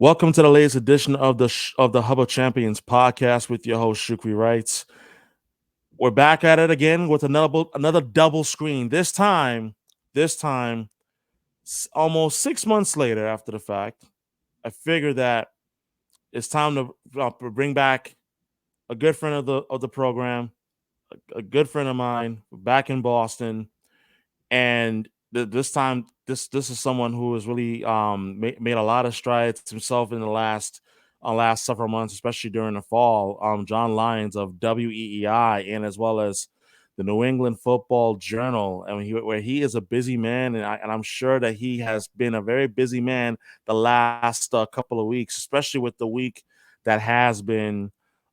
Welcome to the latest edition of the Hub of Champions podcast with your host Shukri Wrights. We're back at it again with another double screen. This time, almost 6 months later after the fact, I figured that it's time to bring back a good friend of the program, a good friend of mine, back in Boston, and this time this is someone who has really made a lot of strides himself in the last several months, especially during the fall. Jon Lyons of WEEI, and as well as the New England Football Journal, and where he is a busy man, and I'm sure that he has been a very busy man the last couple of weeks, especially with the week that has been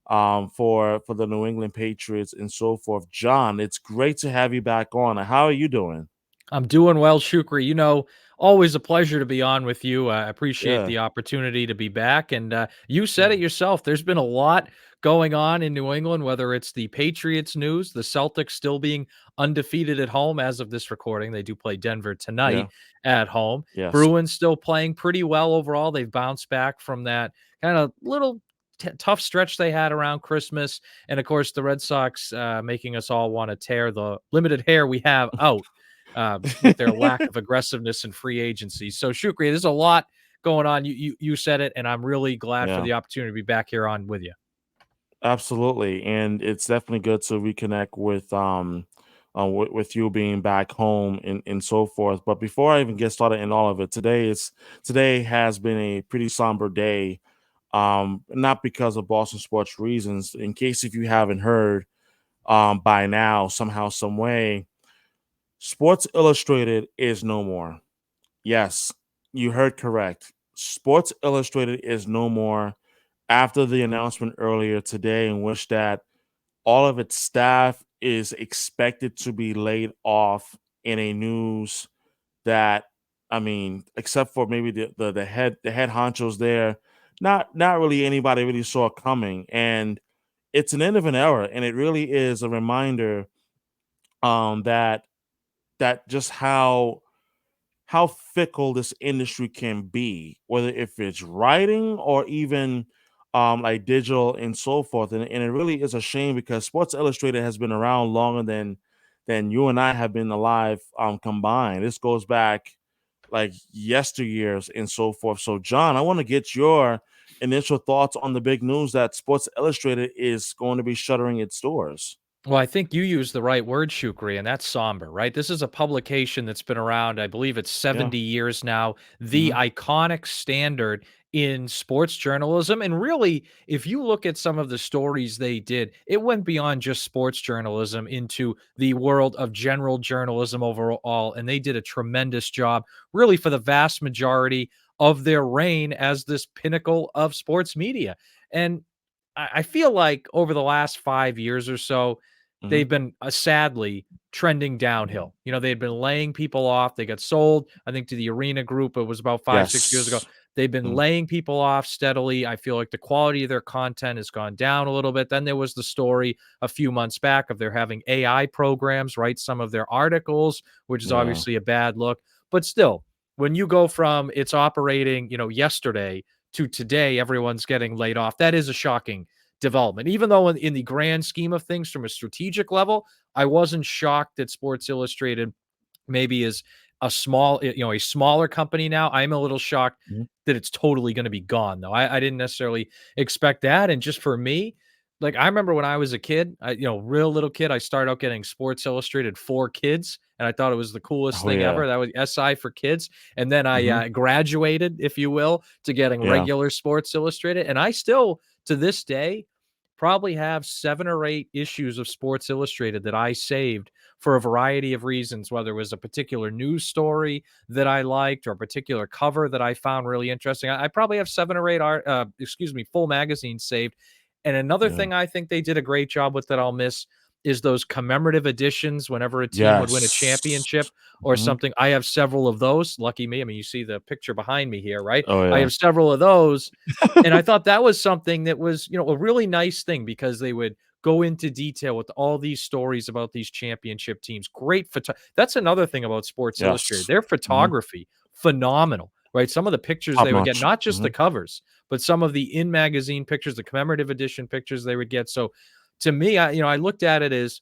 for the New England Patriots and so forth. John, it's great to have you back on. How are you doing? I'm doing well, Shukri. Always a pleasure to be on with you. I appreciate Yeah, the opportunity to be back. And you said yeah, it yourself. There's been a lot going on in New England, whether it's the Patriots news, the Celtics still being undefeated at home as of this recording. They do play Denver tonight yeah, at home. yes, Bruins still playing pretty well overall. They've bounced back from that kind of little tough stretch they had around Christmas. And of course, the Red Sox making us all want to tear the limited hair we have out with their lack of aggressiveness in free agency. So, Shukri, there's a lot going on. You said it, and I'm really glad for yeah, the opportunity to be back here on with you. absolutely. And it's definitely good to reconnect with you being back home and so forth. But before I even get started in all of it, today has been a pretty somber day. Not because of Boston sports reasons. In case if you haven't heard, by now, somehow, some way, Sports Illustrated is no more. Yes, you heard correct. Sports Illustrated is no more after the announcement earlier today, in which that all of its staff is expected to be laid off in a news that, I mean, except for maybe the head honchos there, not really anybody really saw coming. And it's an end of an era, and it really is a reminder that just how fickle this industry can be, whether if it's writing or even like digital and so forth. And it really is a shame because Sports Illustrated has been around longer than you and I have been alive combined. This goes back like yesteryears and so forth. So, John, I want to get your initial thoughts on the big news that Sports Illustrated is going to be shuttering its doors. Well, I think you used the right word, Shukri, and that's somber, right? This is a publication that's been around, I believe it's Yeah. 70 years now, the Hmm. iconic standard in sports journalism. And really, if you look at some of the stories they did, it went beyond just sports journalism into the world of general journalism overall. And they did a tremendous job, really, for the vast majority of their reign as this pinnacle of sports media. And I feel like over the last 5 years or so, Hmm. they've been sadly trending downhill. They've been laying people off. They got sold, I think, to the Arena Group. It was about 5, 6 years ago. Yes. They've been Mhm. laying people off steadily. I feel like the quality of their content has gone down a little bit. Then there was the story a few months back of they're having AI programs write some of their articles, which is Yeah. obviously a bad look. But still, when you go from it's operating, yesterday to today, everyone's getting laid off. That is a shocking development. Even though in the grand scheme of things, from a strategic level, I wasn't shocked that Sports Illustrated maybe is a smaller company now. I'm a little shocked Mhm. that it's totally going to be gone, though. I didn't necessarily expect that. And just for me, like I remember when I was a kid, real little kid, I started out getting Sports Illustrated for kids, and I thought it was the coolest Oh thing yeah. ever. That was SI for kids, and then I Mhm. graduated, if you will, to getting Yeah. regular Sports Illustrated, and I still to this day probably have 7 or 8 issues of Sports Illustrated that I saved for a variety of reasons, whether it was a particular news story that I liked or a particular cover that I found really interesting. I probably have 7 or 8 full magazines saved. And another Yeah. thing I think they did a great job with that I'll miss is those commemorative editions whenever a team would win a Yes. championship or Mhm. something. I have several of those. Lucky me. I mean, you see the picture behind me here, right? Oh I yeah. have several of those. And I thought that was something that was, a really nice thing because they would go into detail with all these stories about these championship teams. Great photo. That's another thing about Sports Illustrated. Yes. Their Mhm. photography, phenomenal. right? Some of the pictures top they would get, notch. not just the Hmm. covers, but some of the in magazine pictures, the commemorative edition pictures they would get. So to me, I looked at it as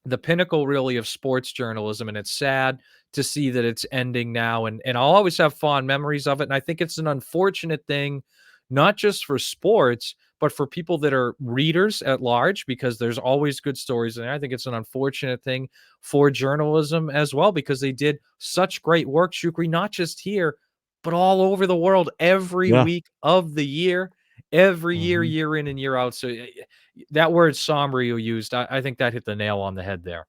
the pinnacle really of sports journalism, and it's sad to see that it's ending now, and I'll always have fond memories of it, and I think it's an unfortunate thing, not just for sports but for people that are readers at large, because there's always good stories in there. I think it's an unfortunate thing for journalism as well, because they did such great work, Shukri, not just here but all over the world every Yeah. week of the year, every year, Hmm. year in and year out. So that word somber you used, I think that hit the nail on the head there.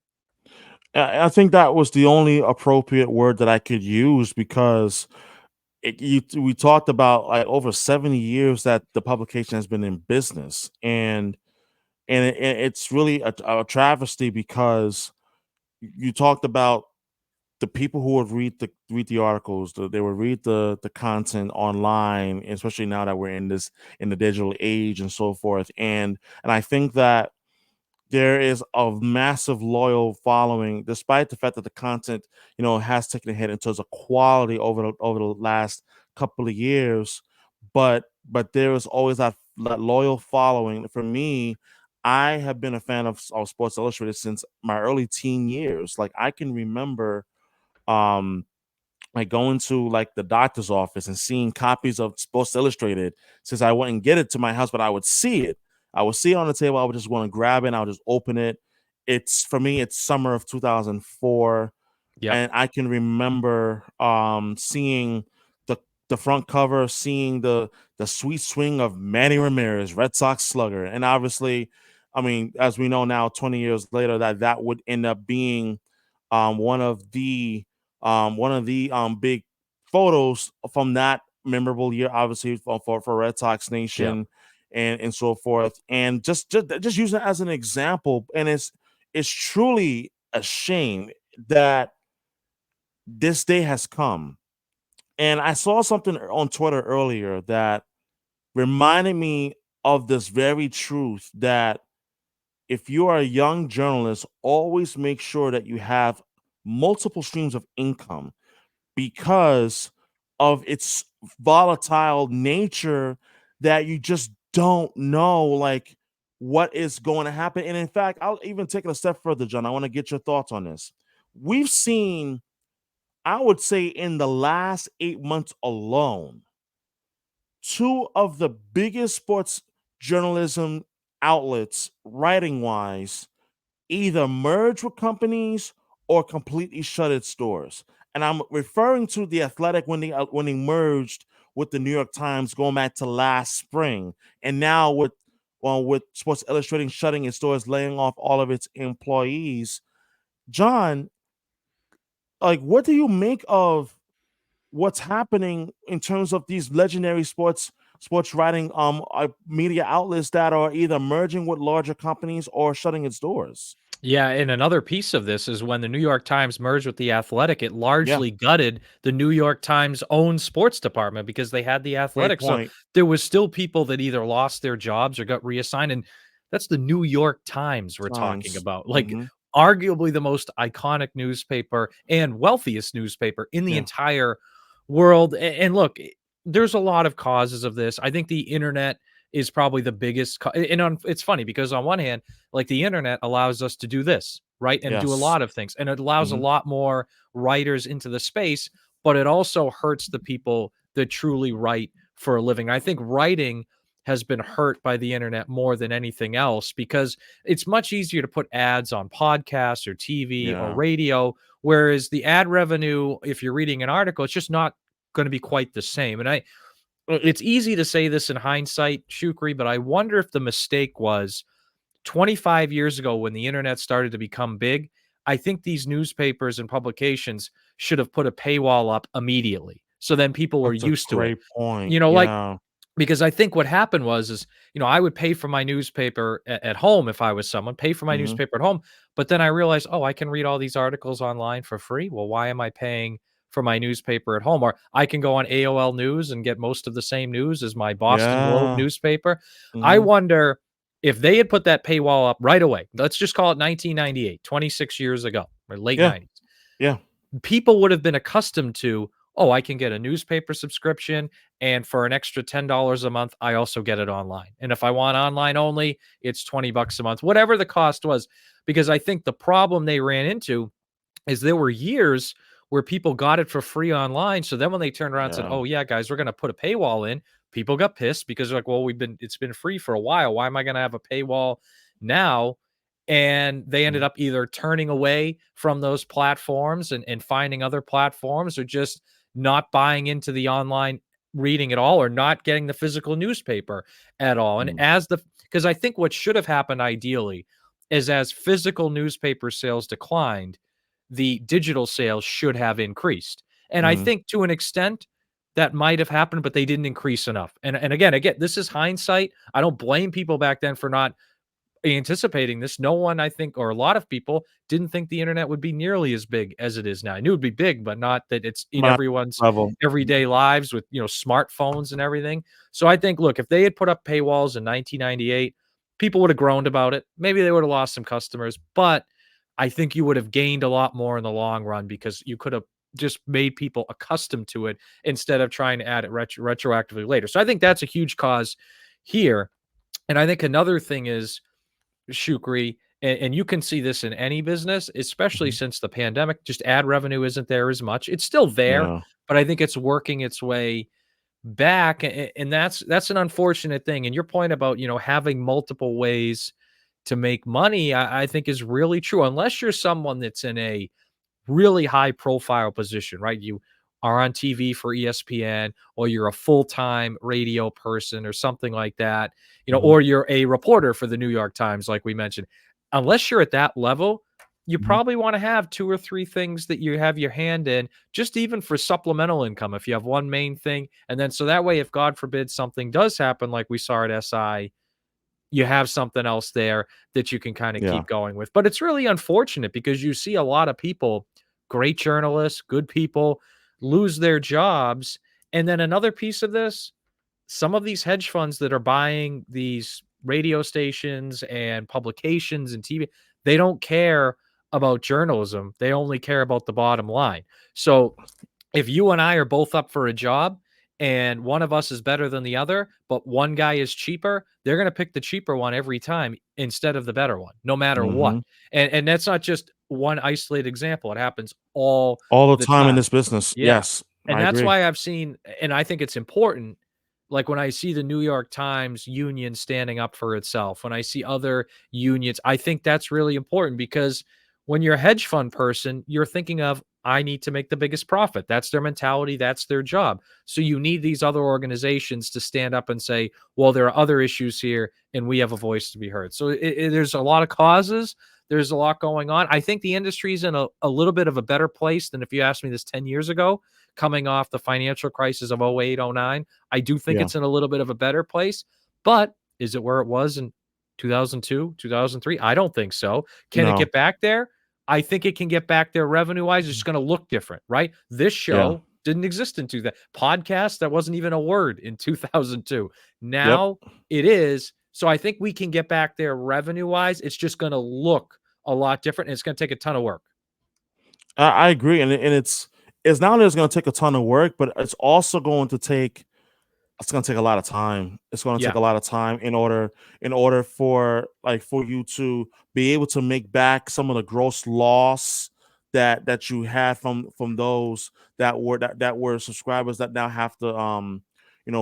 I think that was the only appropriate word that I could use because we talked about like over 70 years that the publication has been in business, and it's really a travesty because you talked about the people who would read the articles, they would read the content online, especially now that we're in the digital age and so forth. And I think that there is a massive loyal following, despite the fact that the content, has taken a hit in terms of quality over the last couple of years. But there is always that loyal following. For me, I have been a fan of Sports Illustrated since my early teen years. Like I can remember um like going to like the doctor's office and seeing copies of Sports Illustrated since I wouldn't get it to my house, but I would see it. I would see it on the table. I would just want to grab it. And I would just open it. It's for me. It's summer of 2004, Yep. and I can remember seeing the the front cover, seeing the sweet swing of Manny Ramirez, Red Sox slugger, and obviously, I mean, as we know now, 20 years later, that would end up being um, one of the one of the big photos from that memorable year, obviously for Red Sox Yep. Nation and so forth, and just use it as an example, and it's truly a shame that this day has come. And I saw something on Twitter earlier that reminded me of this very truth that if you are a young journalist, always make sure that you have multiple streams of income because of its volatile nature that you just don't know like what is going to happen. And in fact, I'll even take it a step further, John. I want to get your thoughts on this. We've seen, I would say, in the last 8 months alone, two of the biggest sports journalism outlets, writing wise, either merge with companies or completely shut its doors. And I'm referring to the Athletic when they merged with the New York Times going back to last spring, and now with Sports Illustrated shutting its doors, laying off all of its employees. John, like, what do you make of what's happening in terms of these legendary sports writing media outlets that are either merging with larger companies or shutting its doors? Yeah, and another piece of this is when the New York Times merged with The Athletic, it Yeah, largely gutted the New York Times' own sports department because they had The great Athletic. So point. there was still people that either lost their jobs or got reassigned. And that's the New York Times we're talking Times. about. Like, Mhm. arguably the most iconic newspaper and wealthiest newspaper in the Yeah. entire world. And look, there's a lot of causes of this. I think the internet is probably the biggest. It's funny because on one hand, like the internet allows us to do this, right? And do a Yes. lot of things. And it allows a Mhm. lot more writers into the space, but it also hurts the people that truly write for a living. I think writing has been hurt by the internet more than anything else because it's much easier to put ads on podcasts or TV or Yeah. radio, whereas the ad revenue, if you're reading an article, it's just not going to be quite the same. And it's easy to say this in hindsight, Shukri, but I wonder if the mistake was 25 years ago when the internet started to become big. I think these newspapers and publications should have put a paywall up immediately. So then people were That's a used to it. great point. Like, Yeah. because I think what happened was I would pay for my newspaper at home if I was someone, pay for my Mhm. newspaper at home, but then I realized, "Oh, I can read all these articles online for free. Well, why am I paying for my newspaper at home?" Or I can go on AOL News and get most of the same news as my Boston Globe Yeah. newspaper. I Mhm. wonder if they had put that paywall up right away. Let's just call it 1998, 26 years ago, or late Yeah. 90s. Yeah. People would have been accustomed to, oh, I can get a newspaper subscription, and for an extra $10 a month, I also get it online. And if I want online only, it's 20 bucks a month, whatever the cost was. Because I think the problem they ran into is there were years where people got it for free online. So then when they turned around and said, Yeah. "Oh yeah, guys, we're going to put a paywall in," people got pissed because they're like, "Well, it's been free for a while. Why am I going to have a paywall now?" And they ended Mhm. up either turning away from those platforms and finding other platforms, or just not buying into the online reading at all, or not getting the physical newspaper at all. And Mhm. as the because I think what should have happened ideally is, as physical newspaper sales declined, the digital sales should have increased. And I Mhm. think to an extent that might have happened, but they didn't increase enough. And again, this is hindsight. I don't blame people back then for not anticipating this. No one, I think, or a lot of people didn't think the internet would be nearly as big as it is now. I knew it'd be big, but not that it's in My everyone's level. everyday lives with, smartphones and everything. So I think, look, if they had put up paywalls in 1998, people would have groaned about it. Maybe they would have lost some customers, but I think you would have gained a lot more in the long run, because you could have just made people accustomed to it instead of trying to add it retroactively later. So I think that's a huge cause here. And I think another thing is, Shukri, and you can see this in any business, especially Mhm. since the pandemic, just ad revenue isn't there as much. It's still there, Yeah. but I think it's working its way back, and that's an unfortunate thing. And your point about, having multiple ways to make money, I think is really true, unless you're someone that's in a really high profile position, right? You are on TV for ESPN, or you're a full-time radio person or something like that, Mhm. or you're a reporter for the New York Times, like we mentioned. Unless you're at that level, you Mhm. probably want to have two or three things that you have your hand in, just even for supplemental income. If you have one main thing, and then so that way, if God forbid something does happen, like we saw at SI, you have something else there that you can kind of Yeah. keep going with. But it's really unfortunate because you see a lot of people, great journalists, good people, lose their jobs. And then another piece of this, some of these hedge funds that are buying these radio stations and publications and TV, they don't care about journalism. They only care about the bottom line. So if you and I are both up for a job and one of us is better than the other, but one guy is cheaper, they're going to pick the cheaper one every time instead of the better one, no matter what. Mhm. And that's not just one isolated example. It happens all All the the time in time. this business. Yeah. Yes, And I that's agree. why I've seen, and I think it's important, like when I see the New York Times union standing up for itself, when I see other unions, I think that's really important, because when you're a hedge fund person, you're thinking of, I need to make the biggest profit. That's their mentality. That's their job. So you need these other organizations to stand up and say, well, there are other issues here and we have a voice to be heard. So there's a lot of causes. There's a lot going on. I think the industry's in a little bit of a better place than if you asked me this 10 years ago, coming off the financial crisis of 08, 09. I do think Yeah. it's in a little bit of a better place, but is it where it was in 2002, 2003? I don't think so. Can it No. get back there? I think it can get back there revenue wise. It's just going to look different, right? This Yeah. show didn't exist in two that podcast. That wasn't even a word in 2002. Yep. Now it is. So I think we can get back there revenue wise. It's just going to look a lot different. And it's going to take a ton of work. I agree, and it's not only it's going to take a ton of work, but it's going to take a lot of time. It's going to take Yeah. a lot of time in order for for you to be able to make back some of the gross loss that you had from those that were subscribers that now have to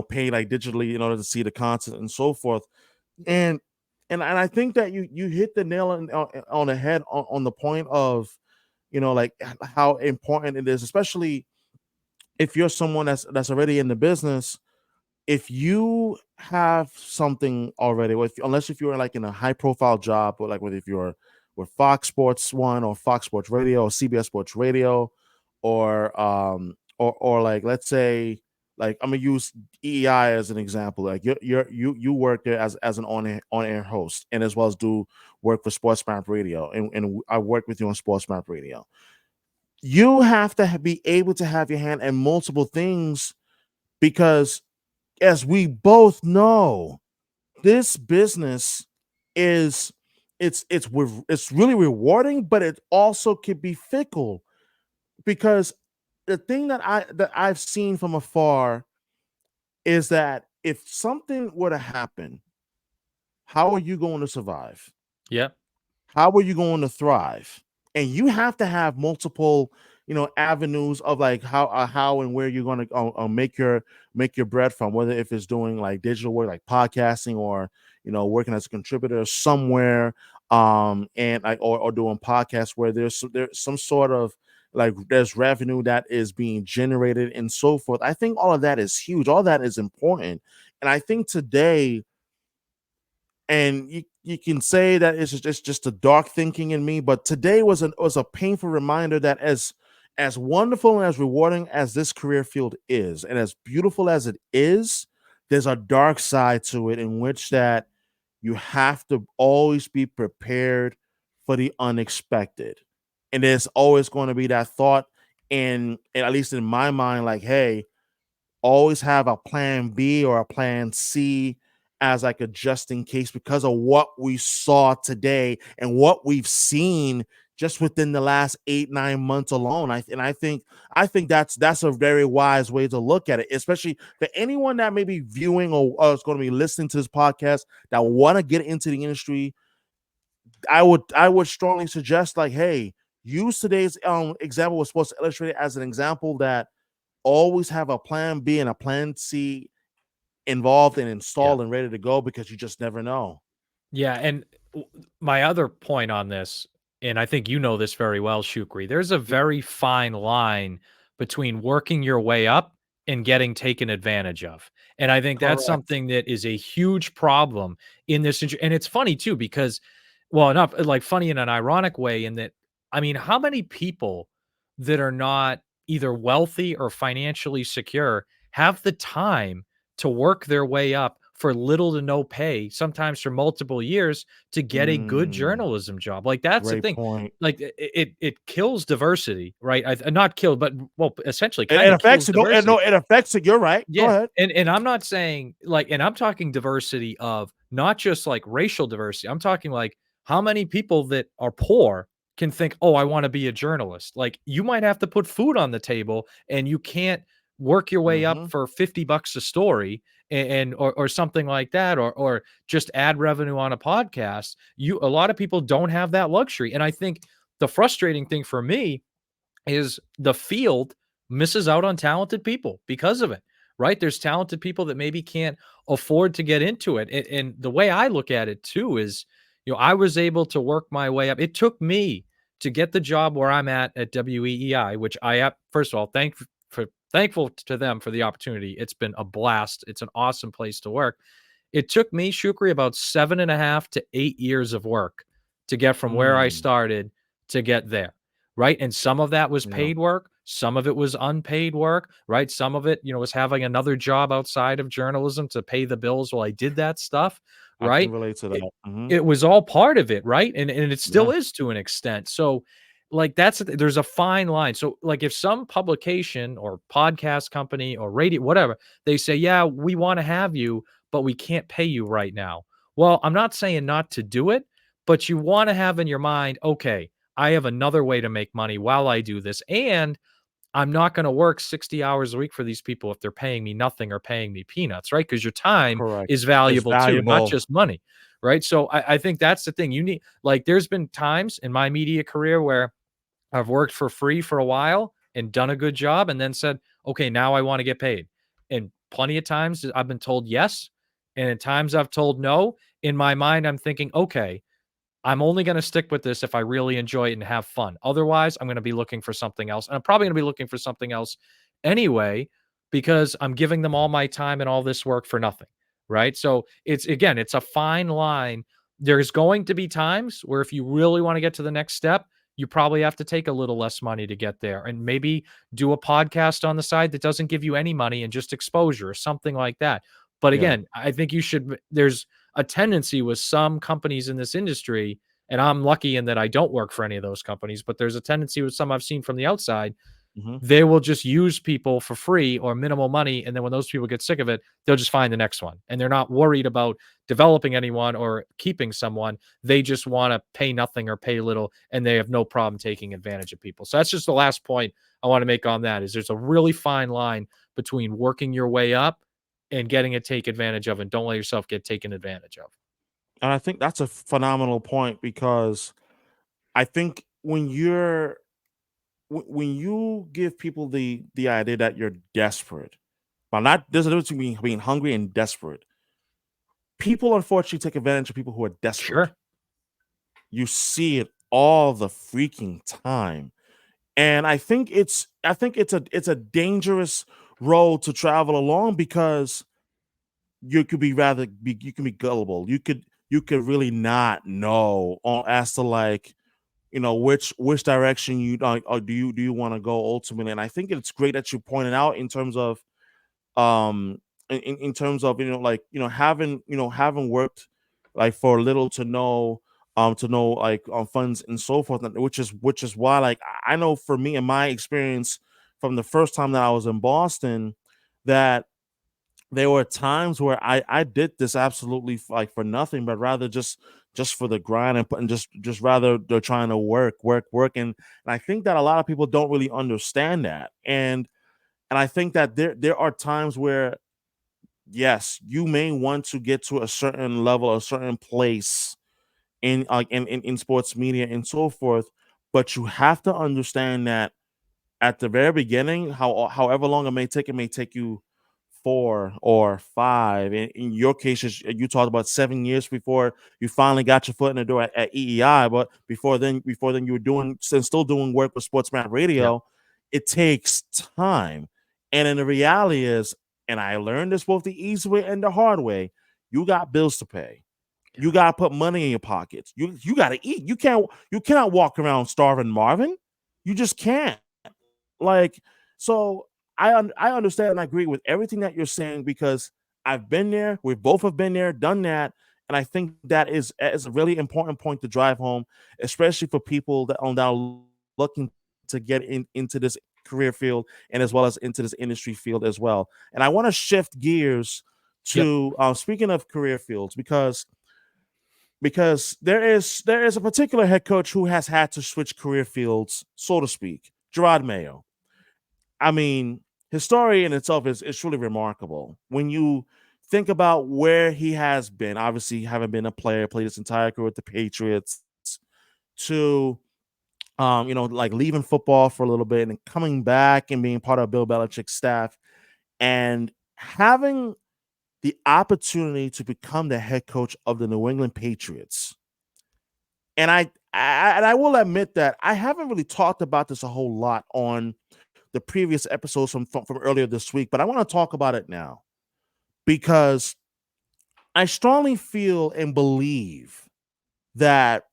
pay like digitally in order to see the content and so forth. And and I think that you hit the nail on the head on the point of like how important it is, especially if you're someone that's already in the business. If you have something already, unless if you're like in a high profile job, or like if you're with Fox Sports One or Fox Sports Radio or CBS Sports Radio, or like let's say, like I'm gonna use EEI as an example. Like you work there as an on air host, and as well as do work for Sports Map Radio, and I work with you on Sports Map Radio. You have to be able to have your hand in multiple things, because as we both know, this business is it's really rewarding, but it also can be fickle, because the thing that I've seen from afar is that if something were to happen, how are you going to survive? Yeah. How are you going to thrive? And you have to have multiple, avenues of like how and where you're going to make your bread from. Whether if it's doing like digital work, like podcasting, or working as a contributor somewhere, and like or doing podcasts where there's some sort of like there's revenue that is being generated and so forth. I think all of that is huge. All that is important, and I think today, and you can say that it's just a dark thinking in me, but today was a painful reminder that as wonderful and as rewarding as this career field is, and as beautiful as it is, there's a dark side to it, in which that you have to always be prepared for the unexpected. And there's always going to be that thought, and at least in my mind, like, hey, always have a plan B or a plan C as like a just in case, because of what we saw today and what we've seen just within the last 8-9 months alone. I think that's a very wise way to look at it, especially for anyone that may be viewing or is going to be listening to this podcast that want to get into the industry. I would strongly suggest, like, hey, use today's example with Sports Illustrated as an example, that always have a plan B and a plan C involved and Yeah. installed and ready to go, because you just never know. Yeah, and my other point on this, and I think you know this very well, Shukri, there's a very fine line between working your way up and getting taken advantage of. And I think that's Correct. something that is a huge problem in this and it's funny too because well, not like funny in an ironic way in that I mean, how many people that are not either wealthy or financially secure have the time to work their way up for little to no pay, sometimes for multiple years, to get a good Mm, journalism job. Like that's the great thing. point. Like it kills diversity, right? Not killed, but well, essentially It kind of kills affects it. No, diversity. no, it affects it. You're right. Go Yeah, ahead. and I'm not saying like and I'm talking diversity of not just like racial diversity. I'm talking like how many people that are poor can think, "Oh, I want to be a journalist." Like you might have to put food on the table and you can't work your way up Mm-hmm. for 50 bucks a story and or something like that or just add revenue on a podcast. You a lot of people don't have that luxury. And I think the frustrating thing for me is the field misses out on talented people because of it, right? There's talented people that maybe can't afford to get into it. And the way I look at it too is, I was able to work my way up. It took me to get the job where I'm at WEEI, which first of all, thankful to them for the opportunity. It's been a blast. It's an awesome place to work. It took me, Shukri, about 7.5 to 8 years of work to get from where I Mm, started to get there, right? And some of that was yeah, paid work, some of it was unpaid work, right? Some of it, was having another job outside of journalism to pay the bills while I did that stuff, I can right? relate to It, that. it was all part of it, right? And it still Yeah. is to an extent. So, like there's a fine line. So, like if some publication or podcast company or radio, whatever, they say, yeah, we want to have you, but we can't pay you right now. Well, I'm not saying not to do it, but you want to have in your mind, okay, I have another way to make money while I do this. And I'm not going to work 60 hours a week for these people if they're paying me nothing or paying me peanuts, right? Because your time Correct. is It's valuable too, not valuable. just money, right? So I think that's the thing. You need, like, there's been times in my media career where I've worked for free for a while and done a good job and then said, okay, now I want to get paid. And plenty of times I've been told yes. And at times I've told no. In my mind, I'm thinking, okay, I'm only going to stick with this if I really enjoy it and have fun. Otherwise, I'm going to be looking for something else. And I'm probably going to be looking for something else anyway, because I'm giving them all my time and all this work for nothing. Right. So it's a fine line. There's going to be times where if you really want to get to the next step, you probably have to take a little less money to get there and maybe do a podcast on the side that doesn't give you any money and just exposure or something like that. But Yeah. again, I think there's a tendency with some companies in this industry, and I'm lucky in that I don't work for any of those companies, but there's a tendency with some I've seen from the outside Mhm. they will just use people for free or minimal money. And then when those people get sick of it, they'll just find the next one. And they're not worried about developing anyone or keeping someone. They just want to pay nothing or pay little, and they have no problem taking advantage of people. So that's just the last point I want to make on that is there's a really fine line between working your way up and getting it take advantage of, and don't let yourself get taken advantage of. And I think that's a phenomenal point because I think when you give people the idea that you're desperate, but not there's a difference between being hungry and desperate. People unfortunately take advantage of people who are desperate. Sure. You see it all the freaking time. And I think it's a dangerous road to travel along because you can be gullible. You could really not know as to like which direction you or do you want to go ultimately. And I think it's great that you pointed out in terms of um in terms of like having worked like for little to know like on funds and so forth, which is why like I know for me in my experience from the first time that I was in Boston that there were times where I did this absolutely like for nothing, but rather just for the grind and just rather they're trying to work. And I think that a lot of people don't really understand that. And I think that there are times where yes, you may want to get to a certain level, a certain place in like in sports media and so forth, but you have to understand that at the very beginning, however long it may take you 4 or 5. In your case, you talked about 7 years before you finally got your foot in the door at EEI. But before then, you were still doing work with Sportsman Yep. Radio. It takes time, and then the reality is, and I learned this both the easy way and the hard way. You got bills to pay. You got to put money in your pockets. You got to eat. You cannot walk around starving, Marvin. You just can't. Like so, I understand and I agree with everything that you're saying because I've been there. We both have been there, done that, and I think that is a really important point to drive home, especially for people that are looking to get into this career field and as well as into this industry field as well. And I want to shift gears Yep. to speaking of career fields because there is a particular head coach who has had to switch career fields, so to speak. Jerod Mayo. I mean, his story in itself is truly remarkable. When you think about where he has been, obviously having been a player, played his entire career with the Patriots, to like leaving football for a little bit and coming back and being part of Bill Belichick's staff and having the opportunity to become the head coach of the New England Patriots. And I will admit that I haven't really talked about this a whole lot on the previous episodes from earlier this week, but I want to talk about it now because I strongly feel and believe that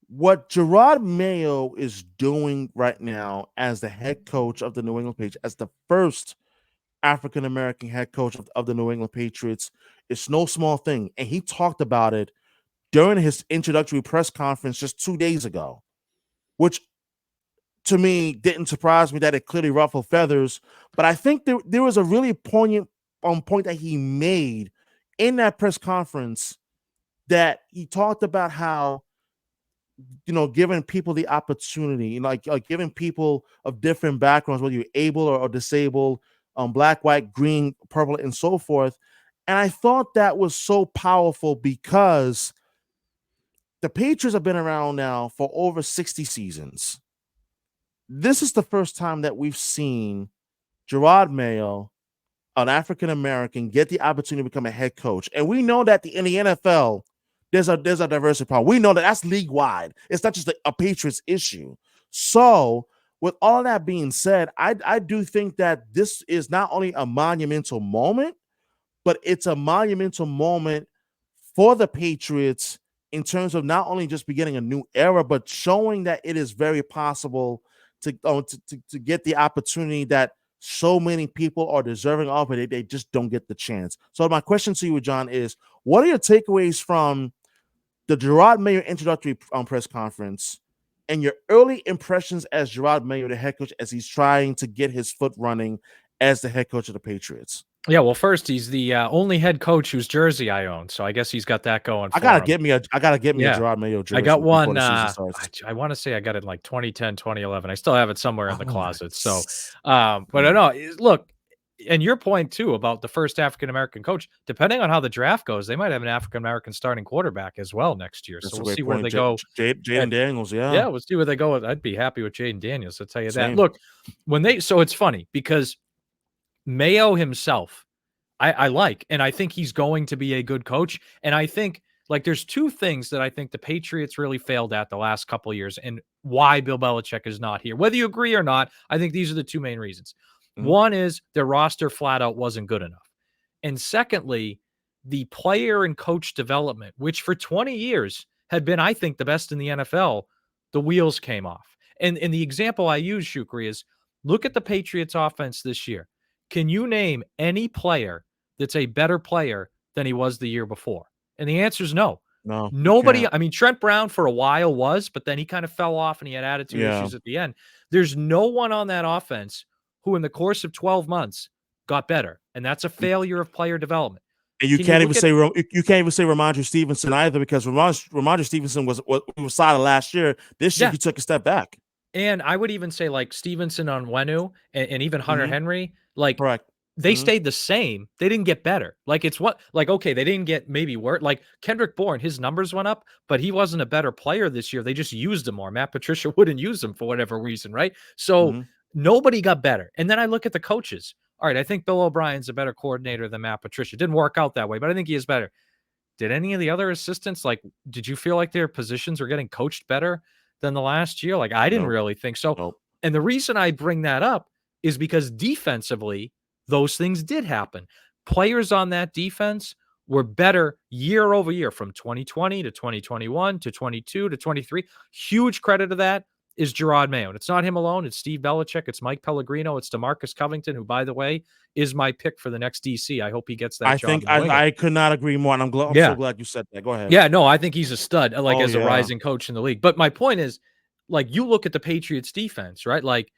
what Jerod Mayo is doing right now as the head coach of the New England Patriots, as the first African American head coach of the New England Patriots, is no small thing. And he talked about it during his introductory press conference just 2 days ago, which to me didn't surprise me that it clearly ruffled feathers. But I think there was a really poignant point that he made in that press conference that he talked about how giving people the opportunity, like giving people of different backgrounds, whether you're able or disabled, black, white, green, purple, and so forth. And I thought that was so powerful because the Patriots have been around now for over 60 seasons. This is the first time that we've seen Jerod Mayo, an African American, get the opportunity to become a head coach. And we know that in the NFL, there's a diversity problem. We know that that's league wide. It's not just a Patriots issue. So, with all that being said, I do think that this is not only a monumental moment, but it's a monumental moment for the Patriots in terms of not only just beginning a new era, but showing that it is very possible to get the opportunity that so many people are deserving of, but they just don't get the chance. So my question to you, John, is what are your takeaways from the Jerod Mayo introductory press conference, and your early impressions as Jerod Mayo, the head coach, as he's trying to get his foot running as the head coach of the Patriots. Yeah, well, first, he's the only head coach whose jersey I own, so I guess he's got that going for him. I gotta get me a Yeah. Jerod Mayo I got jersey before one, the season starts. I wanna say I got it in, like, 2010, 2011. I still have it somewhere in the Oh my, closet, so, but I mm, know look, and your point too about the first African American coach, depending on how the draft goes, they might have an African American starting quarterback as well next year, so that's a we'll great see where point. they go at Jaden Daniels, yeah, yeah, we'll see where they go with I'd be happy with Jaden Daniels, I'll tell you that. same. Look, when they so it's funny because Mayo himself I like, and I think he's going to be a good coach. And I think like there's two things that I think the Patriots really failed at the last couple of years, and why Bill Belichick is not here. Whether you agree or not, I think these are the two main reasons. Mhm. One is their roster flat out wasn't good enough, and secondly, the player and coach development, which for 20 years had been, I think, the best in the NFL. The wheels came off, and the example I use, Shukri, is look at the Patriots offense this year. Can you name any player that's a better player than he was the year before? And the answer is no. No, you Nobody, can't. I mean, Trent Brown for a while was, but then he kind of fell off and he had attitude Yeah, issues at the end. There's no one on that offense who, in the course of 12 months, got better. And that's a and failure of player development. you Can you can't even look at say you can't even say Ramondre Stevenson either because Ramondre Stevenson was solid last year. This year yeah, he took a step back. and I would even say like Stevenson on Wenu and even Hunter Hmm. Henry, like Correct. they Hmm. stayed the same. They didn't get better. Like it's what like okay, they didn't get maybe worse. Like Kendrick Bourne, his numbers went up, but he wasn't a better player this year. They just used him more. Matt Patricia wouldn't use him for whatever reason, right? So Hmm. nobody got better. And then I look at the coaches. All right, I think Bill O'Brien's a better coordinator than Matt Patricia. Didn't work out that way, but I think he is better. Did any of the other assistants like did you feel like their positions were getting coached better than the last year? Like I didn't Nope. really think so. Nope. And the reason I bring that up is because defensively, those things did happen. Players on that defense were better year over year from 2020 to 2021 to 22 to 23. Huge credit to that is Jerod Mayo. And it's not him alone. It's Steve Belichick. It's Mike Pellegrino. It's DeMarcus Covington, who, by the way, is my pick for the next DC. I hope he gets that I job think in New England. I could not agree more, and I'm so Yeah. glad you said that. Go ahead. Yeah, no, I think he's a stud, like, Oh as a yeah. rising coach in the league. But my point is, like, you look at the Patriots defense, right? Like,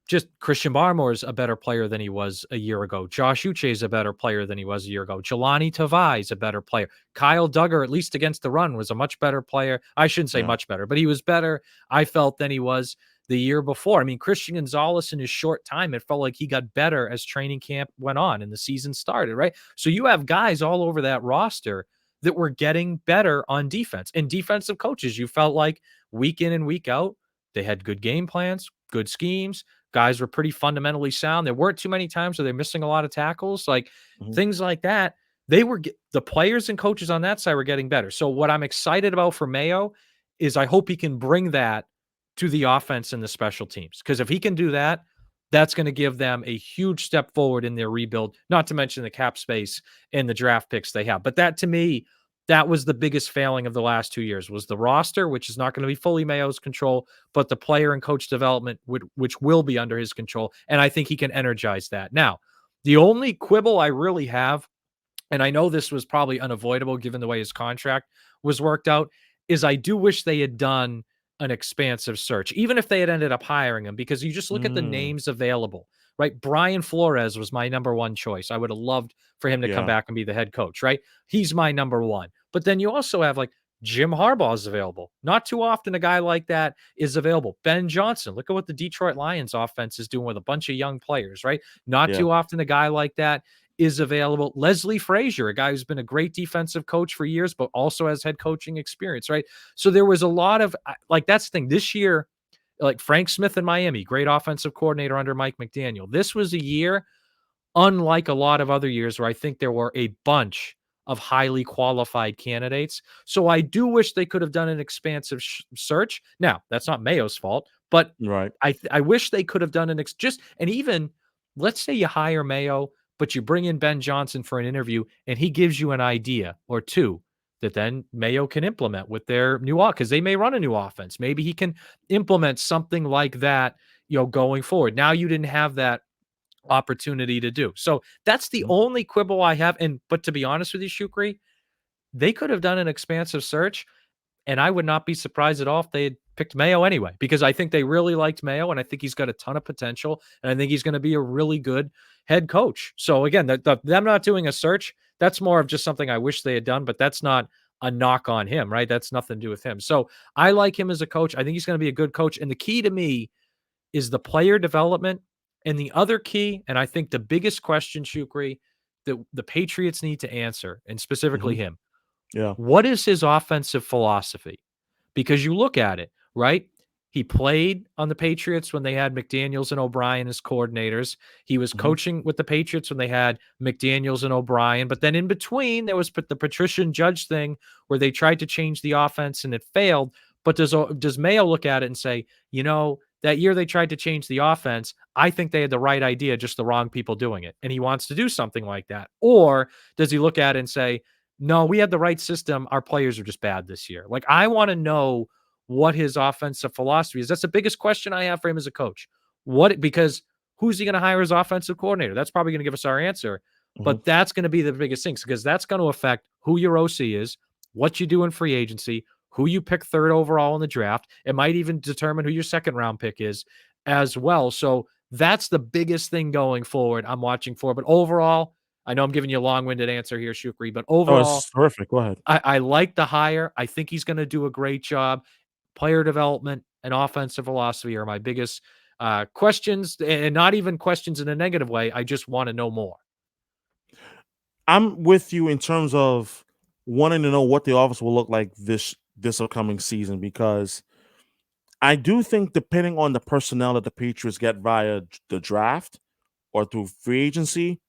just Christian Barmore's a better player than he was a year ago. Josh Uche is a better player than he was a year ago. Jelani Tavai is a better player. Kyle Duggar, at least against the run, was a much better player. I shouldn't say Yeah. much better, but he was better, I felt, than he was the year before. I mean, Christian Gonzalez in his short time, it felt like he got better as training camp went on and the season started, right? So you have guys all over that roster that were getting better on defense. And defensive coaches, you felt like week in and week out, they had good game plans, good schemes. Guys were pretty fundamentally sound. There weren't too many times where they're missing a lot of tackles, like Mhm. things like that. They were the players and coaches on that side were getting better. So what I'm excited about for Mayo is I hope he can bring that to the offense and the special teams. Because if he can do that, that's going to give them a huge step forward in their rebuild, not to mention the cap space and the draft picks they have. But that to me, that was the biggest failing of the last 2 years was the roster, which is not going to be fully Mayo's control, but the player and coach development, which will be under his control. And I think he can energize that. Now, the only quibble I really have, and I know this was probably unavoidable given the way his contract was worked out, is I do wish they had done an expansive search, even if they had ended up hiring him, because you just look at the Mm, names available, right? Brian Flores was my number one choice. I would have loved for him to come yeah. back and be the head coach, right? He's my number one. But then you also have like Jim Harbaugh is available. Not too often a guy like that is available. Ben Johnson, look at what the Detroit Lions offense is doing with a bunch of young players, right? Not Yeah. too often a guy like that is available. Leslie Frazier, a guy who's been a great defensive coach for years, but also has head coaching experience, right? So there was a lot of like that's the thing this year, like Frank Smith in Miami, great offensive coordinator under Mike McDaniel. This was a year unlike a lot of other years where I think there were a bunch of highly qualified candidates. So I do wish they could have done an expansive search. Now, that's not Mayo's fault, but Right. I wish they could have done just and even let's say you hire Mayo, but you bring in Ben Johnson for an interview and he gives you an idea or two that then Mayo can implement with their new because they may run a new offense. Maybe he can implement something like that, going forward. Now you didn't have that opportunity to do. So that's the Mhm. only quibble I have. And but to be honest with you, Shukri, they could have done an expansive search And I would not be surprised at all if they had picked Mayo anyway, because I think they really liked Mayo, and I think he's got a ton of potential, and I think he's going to be a really good head coach. So again, them not doing a search, that's more of just something I wish they had done, but that's not a knock on him, right? That's nothing to do with him. So I like him as a coach. I think he's going to be a good coach. And the key to me is the player development. And the other key, and I think the biggest question, Shukri, that the Patriots need to answer, and specifically Hmm. him, Yeah. what is his offensive philosophy? Because you look at it, right? He played on the Patriots when they had McDaniels and O'Brien as coordinators. He was Hmm. coaching with the Patriots when they had McDaniels and O'Brien. But then in between, there was the Patricia and Judge thing where they tried to change the offense and it failed. But does Mayo look at it and say, that year they tried to change the offense, I think they had the right idea, just the wrong people doing it. And he wants to do something like that. Or does he look at it and say, no, we had the right system. Our players are just bad this year. Like, I want to know what his offensive philosophy is. That's the biggest question I have for him as a coach. Because who's he going to hire as offensive coordinator? That's probably going to give us our answer. Hmm. But that's going to be the biggest thing, because that's going to affect who your OC is, what you do in free agency, who you pick third overall in the draft. It might even determine who your second round pick is as well. So that's the biggest thing going forward I'm watching for. But overall, I know I'm giving you a long-winded answer here, Shukri, but Oh, overall, it's terrific. Go ahead. I like the hire. I think he's going to do a great job. Player development and offensive philosophy are my biggest questions, and not even questions in a negative way. I just want to know more. I'm with you in terms of wanting to know what the office will look like this upcoming season, because I do think, depending on the personnel that the Patriots get via the draft or through free agency,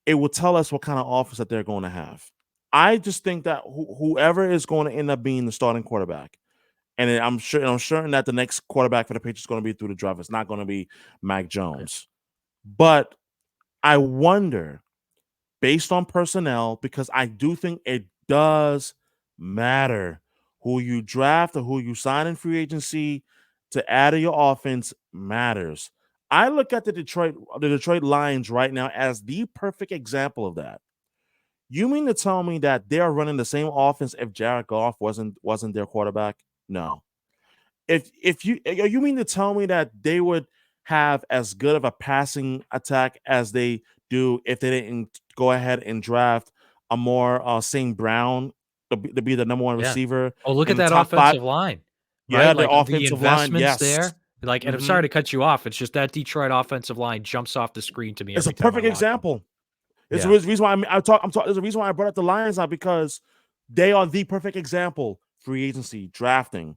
it will tell us what kind of offense that they're going to have. I just think that whoever is going to end up being the starting quarterback, and I'm certain that the next quarterback for the Patriots is going to be through the draft. It's not going to be Mac Right. Jones, but I wonder, based on personnel, because I do think it does matter who you draft or who you sign in free agency to add to your offense matters. I look at the Detroit Lions right now as the perfect example of that. You mean to tell me that they are running the same offense if Jared Goff wasn't their quarterback? No. If you mean to tell me that they would have as good of a passing attack as they do if they didn't go ahead and draft a more St. Brown to be the number one Yeah. receiver Oh, look in at the that top five? offensive line, right? Yeah, Like their the offensive line, investments yes. there. Like, and I'm Hmm. sorry to cut you off. It's just that Detroit offensive line jumps off the screen to me It's a every time I perfect watch them. example. It's the Yeah. reason why there's a reason why I brought up the Lions now, because they are the perfect example. Free agency, drafting,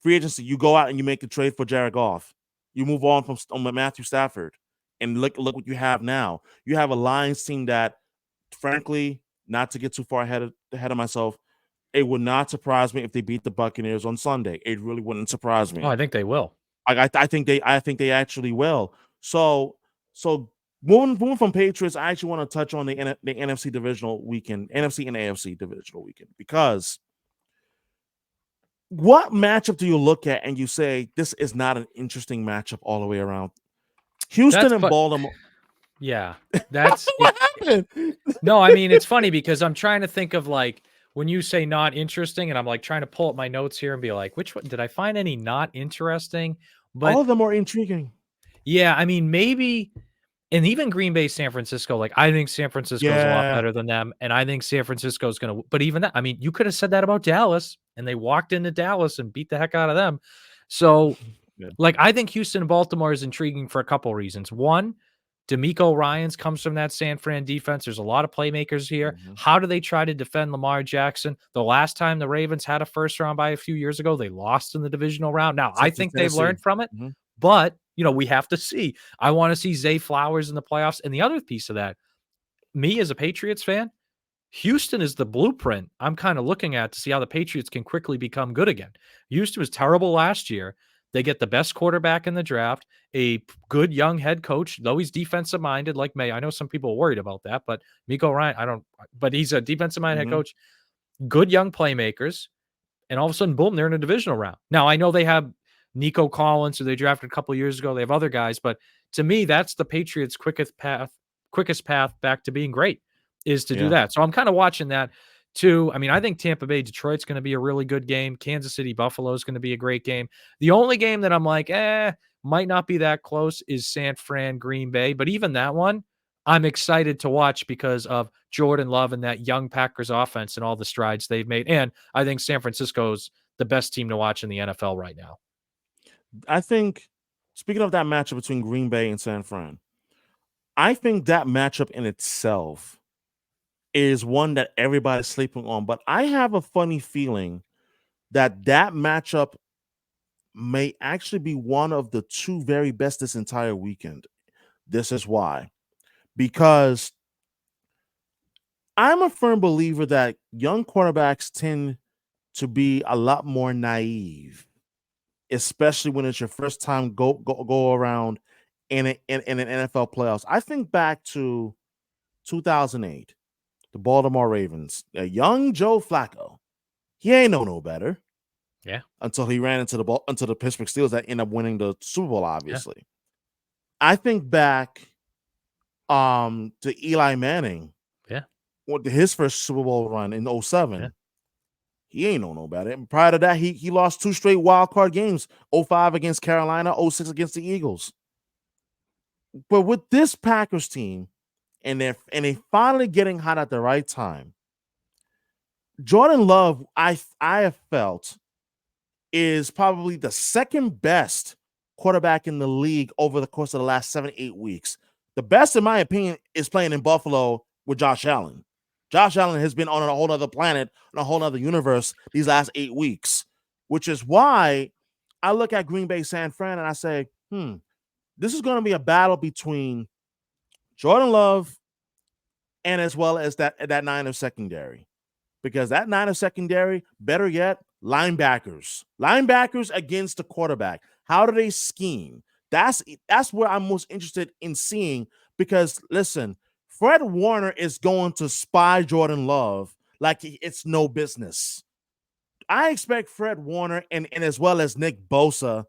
free agency, you go out and you make a trade for Jared Goff. You move on from Matthew Stafford, and look what you have now. You have a Lions team that, frankly, not to get too far ahead of myself, it would not surprise me if they beat the Buccaneers on Sunday. It really wouldn't surprise Oh, me. I think they will. I think they actually will. So moving from Patriots, I actually want to touch on the NFC divisional weekend, NFC and AFC divisional weekend, because what matchup do you look at and you say this is not an interesting matchup all the way around? Houston That's and but Baltimore. yeah, that's What it. happened? No, I mean, it's funny because I'm trying to think of, like, when you say not interesting, and I'm like trying to pull up my notes here and be like, which one did I find any not interesting? All But of them are intriguing. yeah, I mean, maybe, and even Green Bay, San Francisco, like, I think San Francisco is a lot Yeah. better than them, and I think San Francisco is gonna, but even that, I mean, you could have said that about Dallas, and they walked into Dallas and beat the heck out of them. So, Yeah. like, I think Houston and Baltimore is intriguing for a couple reasons. One, D'Amico Ryans comes from that San Fran defense. There's a lot of playmakers here. Mhm. How do they try to defend Lamar Jackson? The last time the Ravens had a first round bye a few years ago, they lost in the divisional round. Now, I To think they've Tennessee. learned from it, Mhm. but we have to see. I want to see Zay Flowers in the playoffs. And the other piece of that, me as a Patriots fan, Houston is the blueprint I'm kind of looking at to see how the Patriots can quickly become good again. Houston was terrible last year. They get the best quarterback in the draft, good young head coach, though he's defensive minded like May. I know some people are worried about that, but Miko Ryan, I don't, but he's a defensive minded head Mhm. coach, good young playmakers, and all of a sudden, boom, they're in a divisional round. Now, I know they have Nico Collins, who they drafted a couple of years ago. They have other guys, but to me, that's the Patriots' quickest path back to being great is to do Yeah. that. So I'm kind of watching that. Two, I mean, I think Tampa Bay Detroit's going to be a really good game. Kansas City Buffalo is going to be a great game. The only game that I'm like, might not be that close is San Fran Green Bay. But even that one, I'm excited to watch because of Jordan Love and that young Packers offense and all the strides they've made. And I think San Francisco's the best team to watch in the NFL right now. I think, speaking of that matchup between Green Bay and San Fran, I think that matchup in itself is one that everybody's sleeping on. But I have a funny feeling that that matchup may actually be one of the two very best this entire weekend. This is why. Because I'm a firm believer that young quarterbacks tend to be a lot more naive, especially when it's your first time go around in an NFL playoffs. I think back to 2008, the Baltimore Ravens, a young Joe Flacco. He ain't know no better Yeah. until he ran into the Pittsburgh Steelers that end up winning the Super Bowl. Yeah. Obviously, I think back to Eli Manning, Yeah. with his first Super Bowl run in Yeah. '07. He ain't know no better. And prior to that, he lost 2 straight wild card games: '05 against Carolina, '06 against the Eagles. But with this Packers team, and they finally getting hot at the right time, Jordan Love, I have felt, is probably the second best quarterback in the league over the course of the last 7-8 weeks. The best, in my opinion, is playing in Buffalo with Josh Allen. Josh Allen has been on a whole other planet, on a whole other universe these last 8 weeks, which is why I look at Green Bay San Fran and I say, this is going to be a battle between Jordan Love and as well as that Niners secondary. Because that Niners secondary, better yet, linebackers against the quarterback. How do they scheme? That's where I'm most interested in seeing. Because listen, Fred Warner is going to spy Jordan Love like it's no business. I expect Fred Warner and as well as Nick Bosa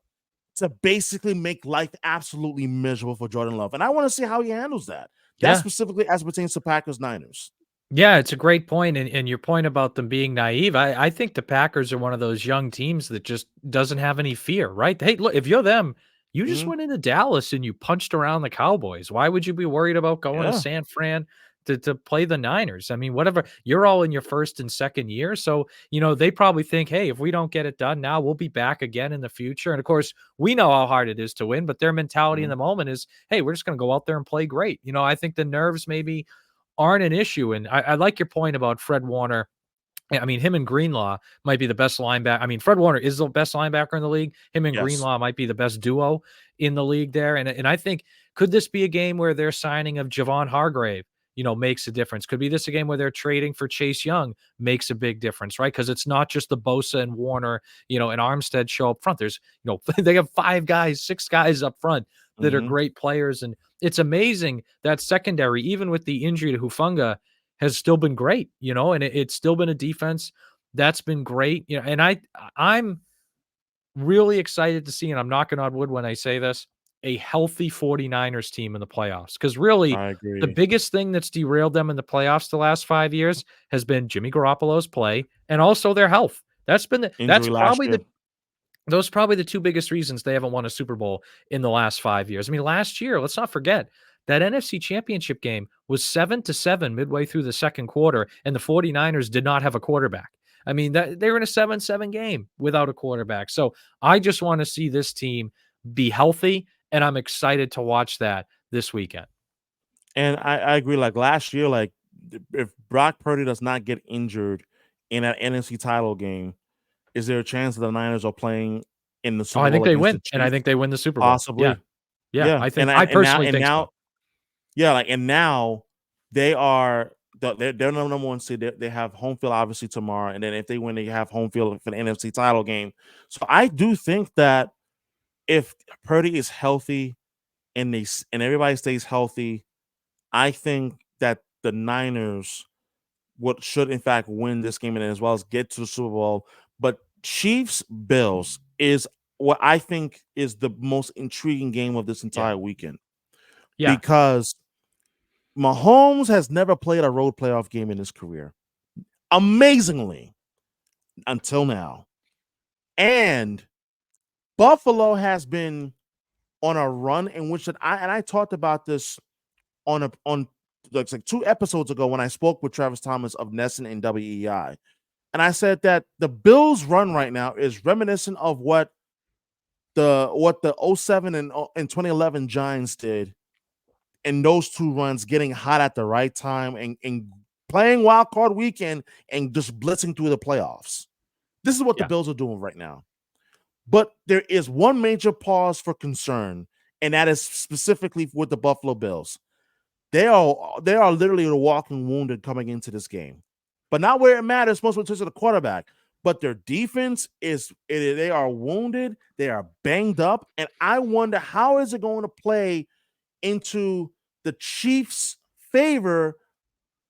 to basically make life absolutely miserable for Jordan Love. And I want to see how he handles that. That's Yeah. specifically as it pertains to Packers Niners. Yeah, it's a great point, and your point about them being naive, I think the Packers are one of those young teams that just doesn't have any fear, right? Hey, look, if you're them, you just Mhm. went into Dallas and you punched around the Cowboys. Why would you be worried about going to Yeah. San Fran to play the Niners? I mean, whatever. You're all in your first and second year, so they probably think, hey, if we don't get it done now, we'll be back again in the future. And of course, we know how hard it is to win, but their mentality in Mhm. the moment is, hey, we're just going to go out there and play great. I think the nerves maybe aren't an issue. And I like your point about Fred Warner. I mean, him and Greenlaw might be the best linebacker. I mean, Fred Warner is the best linebacker in the league. Him and Yes. Greenlaw might be the best duo in the league there. And I think, could this be a game where their signing of Javon Hargrave, makes a difference? Could be this a game where they're trading for Chase Young makes a big difference, right? Because it's not just the Bosa and Warner, and Armstead show up front. There's, they have 5 guys, 6 guys up front that are Mhm. great players. And it's amazing that secondary, even with the injury to Hufunga, has still been great, and it's still been a defense that's been great, and I'm really excited to see, and I'm knocking on wood when I say this, a healthy 49ers team in the playoffs. Because really, I the agree. biggest thing that's derailed them in the playoffs the last 5 years has been Jimmy Garoppolo's play and also their health. That's Injury last probably year. those are probably the 2 biggest reasons they haven't won a Super Bowl in the last 5 years. I mean, last year, let's not forget, that NFC Championship game was 7-7 midway through the second quarter, and the 49ers did not have a quarterback. I mean, they were in a 7-7 game without a quarterback. So, I just wanna see this team be healthy, and I'm excited to watch that this weekend. And I agree. Like last year, like if Brock Purdy does not get injured in that NFC title game, is there a chance that the Niners are playing in the Oh, Super I think Bowl they against the win, and I Chiefs? think they win the Super Bowl. Yeah. Possibly. Yeah, Yeah. I And now personally think so. yeah, like and now they are they're number one seed. They have home field obviously tomorrow, and then if they win, they have home field for the NFC title game. So I do think that if Purdy is healthy and everybody stays healthy, I think that the Niners should in fact win this game and as well as get to the Super Bowl. But Chiefs Bills is what I think is the most intriguing game of this Yeah. entire weekend Yeah. because Mahomes has never played a road playoff game in his career. amazingly until now. And Buffalo has been on a run in which I talked about this on like 2 episodes ago when I spoke with Travis Thomas of Nesson and WEI. And I said that the Bills run right now is reminiscent of what the '07 and 2011 Giants did in those 2 runs, getting hot at the right time and playing wild card weekend and just blitzing through the playoffs. This is what the Yeah. Bills are doing right now. But there is one major pause for concern, and that is specifically with the Buffalo Bills. They are literally walking wounded coming into this game, but not where it matters most in terms of the quarterback. But their defense they are wounded, they are banged up, and I wonder how is it going to play into the Chiefs' favor.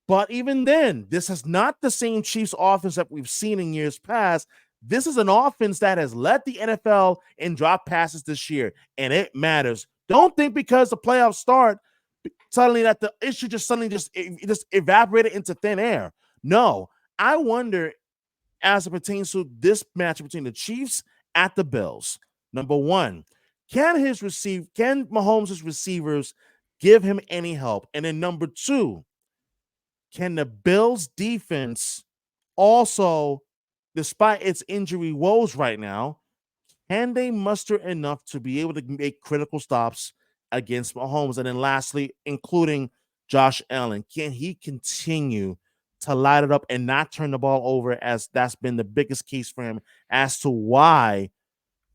But even then, this is not the same Chiefs offense that we've seen in years past. This is an offense that has led the NFL in drop passes this year, and it matters. Don't think because the playoffs start suddenly that the issue just evaporated into thin air. No, I wonder as it pertains to this match between the Chiefs at the Bills. Number one, can Mahomes' receivers give him any help? And then number two, can the Bills defense also, despite its injury woes right now, can they muster enough to be able to make critical stops against Mahomes? And then lastly, including Josh Allen, can he continue to light it up and not turn the ball over, as that's been the biggest case for him as to why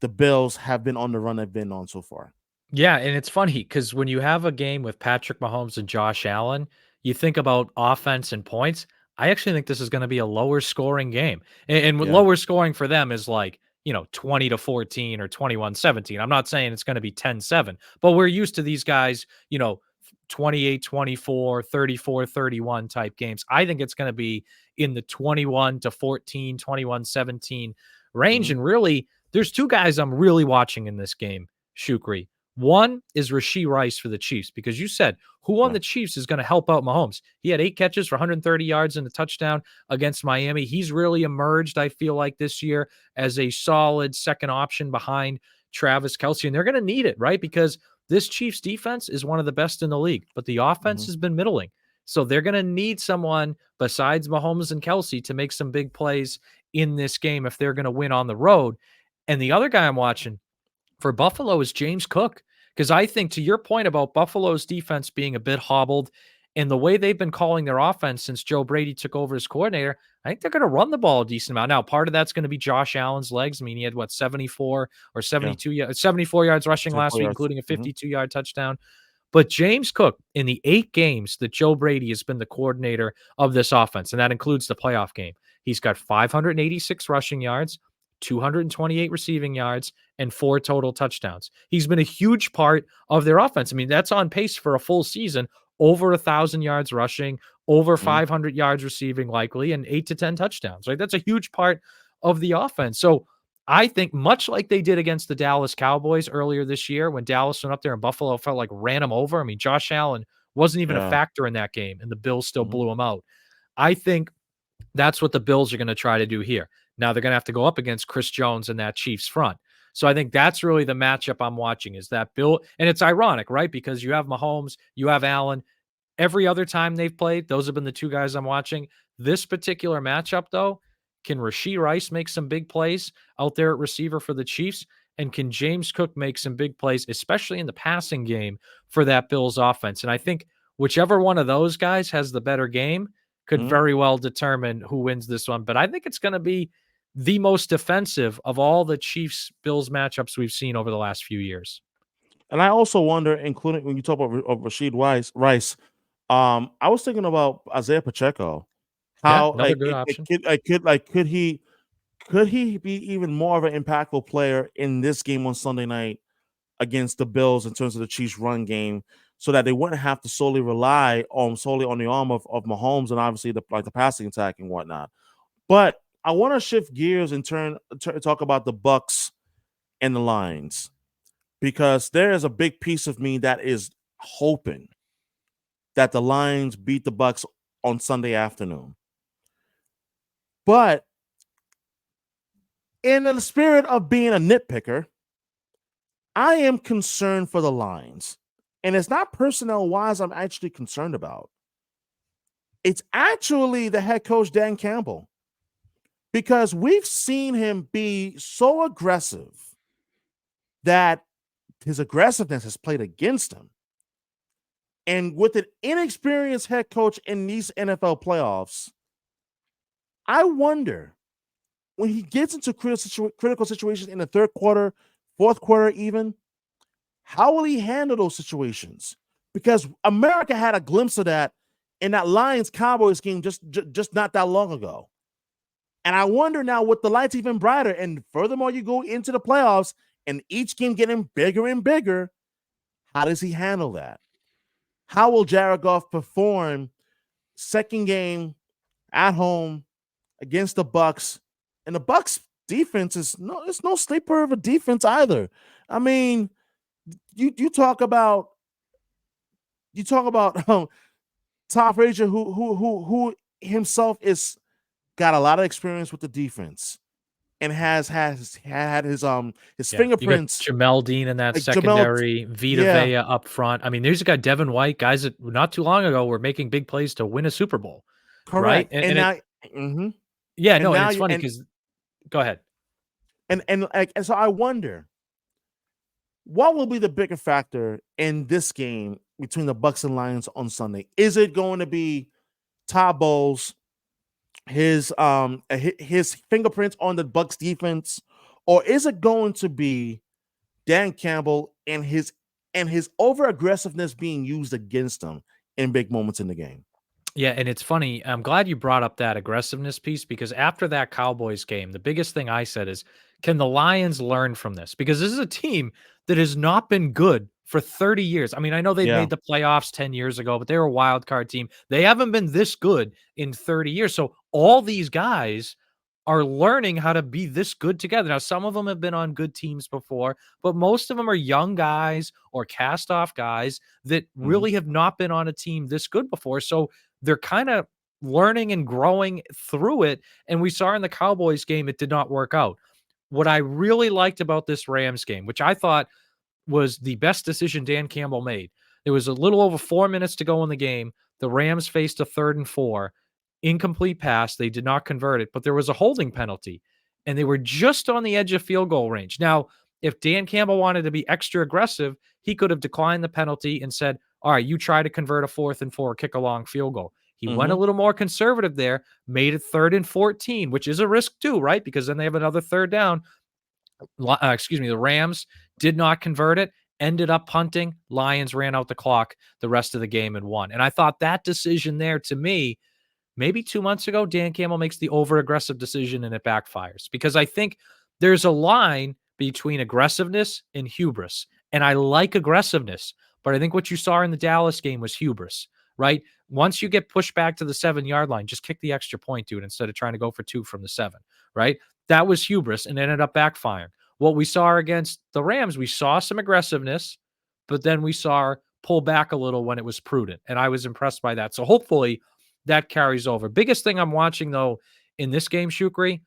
the Bills have been on the run they've been on so far? Yeah, and it's funny because when you have a game with Patrick Mahomes and Josh Allen, you think about offense and points. I actually think this is going to be a lower scoring game. And with Yeah. lower scoring for them is like, 20-14 or 21-17. I'm not saying it's going to be 10-7, but we're used to these guys, 28-24, 34-31 type games. I think it's going to be in the 21-14, 21-17 range. Mm-hmm. And really, there's two guys I'm really watching in this game, Shukri. One is Rashee Rice for the Chiefs, because you said who on Yeah. the Chiefs is going to help out Mahomes. He had 8 catches for 130 yards and a touchdown against Miami. He's really emerged, I feel like, this year as a solid second option behind Travis Kelce. And they're going to need it, right? Because this Chiefs defense is one of the best in the league, but the offense Mm-hmm. has been middling. So they're going to need someone besides Mahomes and Kelce to make some big plays in this game if they're going to win on the road. And the other guy I'm watching for Buffalo is James Cook. Because I think, to your point about Buffalo's defense being a bit hobbled and the way they've been calling their offense since Joe Brady took over as coordinator, I think they're going to run the ball a decent amount. Now, part of that's going to be Josh Allen's legs. I mean, he had 74 or Yeah. 74 yards rushing last 24 week, yards. including a Mm-hmm. 52-yard touchdown. But James Cook, in the 8 games that Joe Brady has been the coordinator of this offense, and that includes the playoff game, he's got 586 rushing yards, 228 receiving yards, and 4 total touchdowns. He's been a huge part of their offense. I mean, that's on pace for a full season, over 1,000 yards rushing, over Mm-hmm. 500 yards receiving likely, and 8 to 10 touchdowns, right? That's a huge part of the offense. So I think much like they did against the Dallas Cowboys earlier this year when Dallas went up there and Buffalo felt like ran them over. I mean, Josh Allen wasn't even a Yeah. factor in that game, and the Bills still Mm-hmm. blew him out. I think that's what the Bills are going to try to do here. Now they're going to have to go up against Chris Jones and that Chiefs front. So I think that's really the matchup I'm watching, is that Bill. And it's ironic, right? Because you have Mahomes, you have Allen. Every other time they've played, those have been the two guys I'm watching. This particular matchup, though, can Rashee Rice make some big plays out there at receiver for the Chiefs? And can James Cook make some big plays, especially in the passing game for that Bills offense? And I think whichever one of those guys has the better game could Mm-hmm. very well determine who wins this one. But I think it's going to be the most defensive of all the Chiefs Bills matchups we've seen over the last few years. And I also wonder, including when you talk about Rashid Rice, I was thinking about Isaiah Pacheco. Yeah, How another good option. could he be even more of an impactful player in this game on Sunday night against the Bills in terms of the Chiefs run game, so that they wouldn't have to solely rely on the arm of Mahomes and obviously the passing attack and whatnot. But I want to shift gears and talk about the Bucks and the Lions, because there is a big piece of me that is hoping that the Lions beat the Bucks on Sunday afternoon. But in the spirit of being a nitpicker, I am concerned for the Lions. And it's not personnel wise I'm actually concerned about. It's actually the head coach, Dan Campbell, because we've seen him be so aggressive that his aggressiveness has played against him. And with an inexperienced head coach in these NFL playoffs, I wonder when he gets into critical situations in the third quarter, fourth quarter, even, how will he handle those situations? Because America had a glimpse of that in that Lions Cowboys game just not that long ago. And I wonder now with the lights even brighter, and furthermore, you go into the playoffs and each game getting bigger and bigger, how does he handle that? How will Jared Goff perform second game at home against the Bucks? And the Bucks defense it's no sleeper of a defense either. I mean, you talk about Todd Frazier, who himself is got a lot of experience with the defense and had his Yeah, you got fingerprints Jamel Dean in that like Jamel. secondary, Vita Yeah, Vea up front. I mean, there's a guy Devin White, guys that not too long ago were making big plays to win a Super Bowl, right? correct. And And it, now, mhm. yeah, and no, and now it's you funny because go ahead. and so I wonder what will be the bigger factor in this game between the Bucks and Lions on Sunday. Is it going to be Todd Bowles, his fingerprints on the Bucks defense, or is it going to be Dan Campbell and his over aggressiveness being used against him in big moments in the game? Yeah, and it's funny. I'm glad you brought up that aggressiveness piece because after that Cowboys game, the biggest thing I said is, can the Lions learn from this? Because this is a team that has not been good for 30 years. I mean, I know they've Yeah. made the playoffs 10 years ago, but they were a wild card team. They haven't been this good in 30 years. So all these guys are learning how to be this good together. Now, some of them have been on good teams before, but most of them are young guys or cast off guys that Mm-hmm. really have not been on a team this good before. So they're kind of learning and growing through it. And we saw in the Cowboys game, it did not work out. What I really liked about this Rams game, which I thought was the best decision Dan Campbell made. There was a little over 4 minutes to go in the game. The Rams faced a 3rd and 4, incomplete pass. They did not convert it, but there was a holding penalty, and they were just on the edge of field goal range. Now, if Dan Campbell wanted to be extra aggressive, he could have declined the penalty and said, all right, you try to convert a 4th and 4 kick a long field goal. He went a Mm-hmm. little more conservative there, made it 3rd and 14, which is a risk too, right? Because then they have another third down. The Rams did not convert it, ended up punting. Lions ran out the clock the rest of the game and won. And I thought that decision there, to me, maybe 2 months ago, Dan Campbell makes the over aggressive decision and it backfires because I think there's a line between aggressiveness and hubris. And I like aggressiveness, but I think what you saw in the Dallas game was hubris, right? Once you get pushed back to the 7 yard line, just kick the extra point, dude, instead of trying to go for 2 from the 7, right? That was hubris and ended up backfiring. What we saw against the Rams, we saw some aggressiveness, but then we saw pull back a little when it was prudent. And I was impressed by that. So hopefully that carries over. Biggest thing I'm watching, though, in this game, Shukri,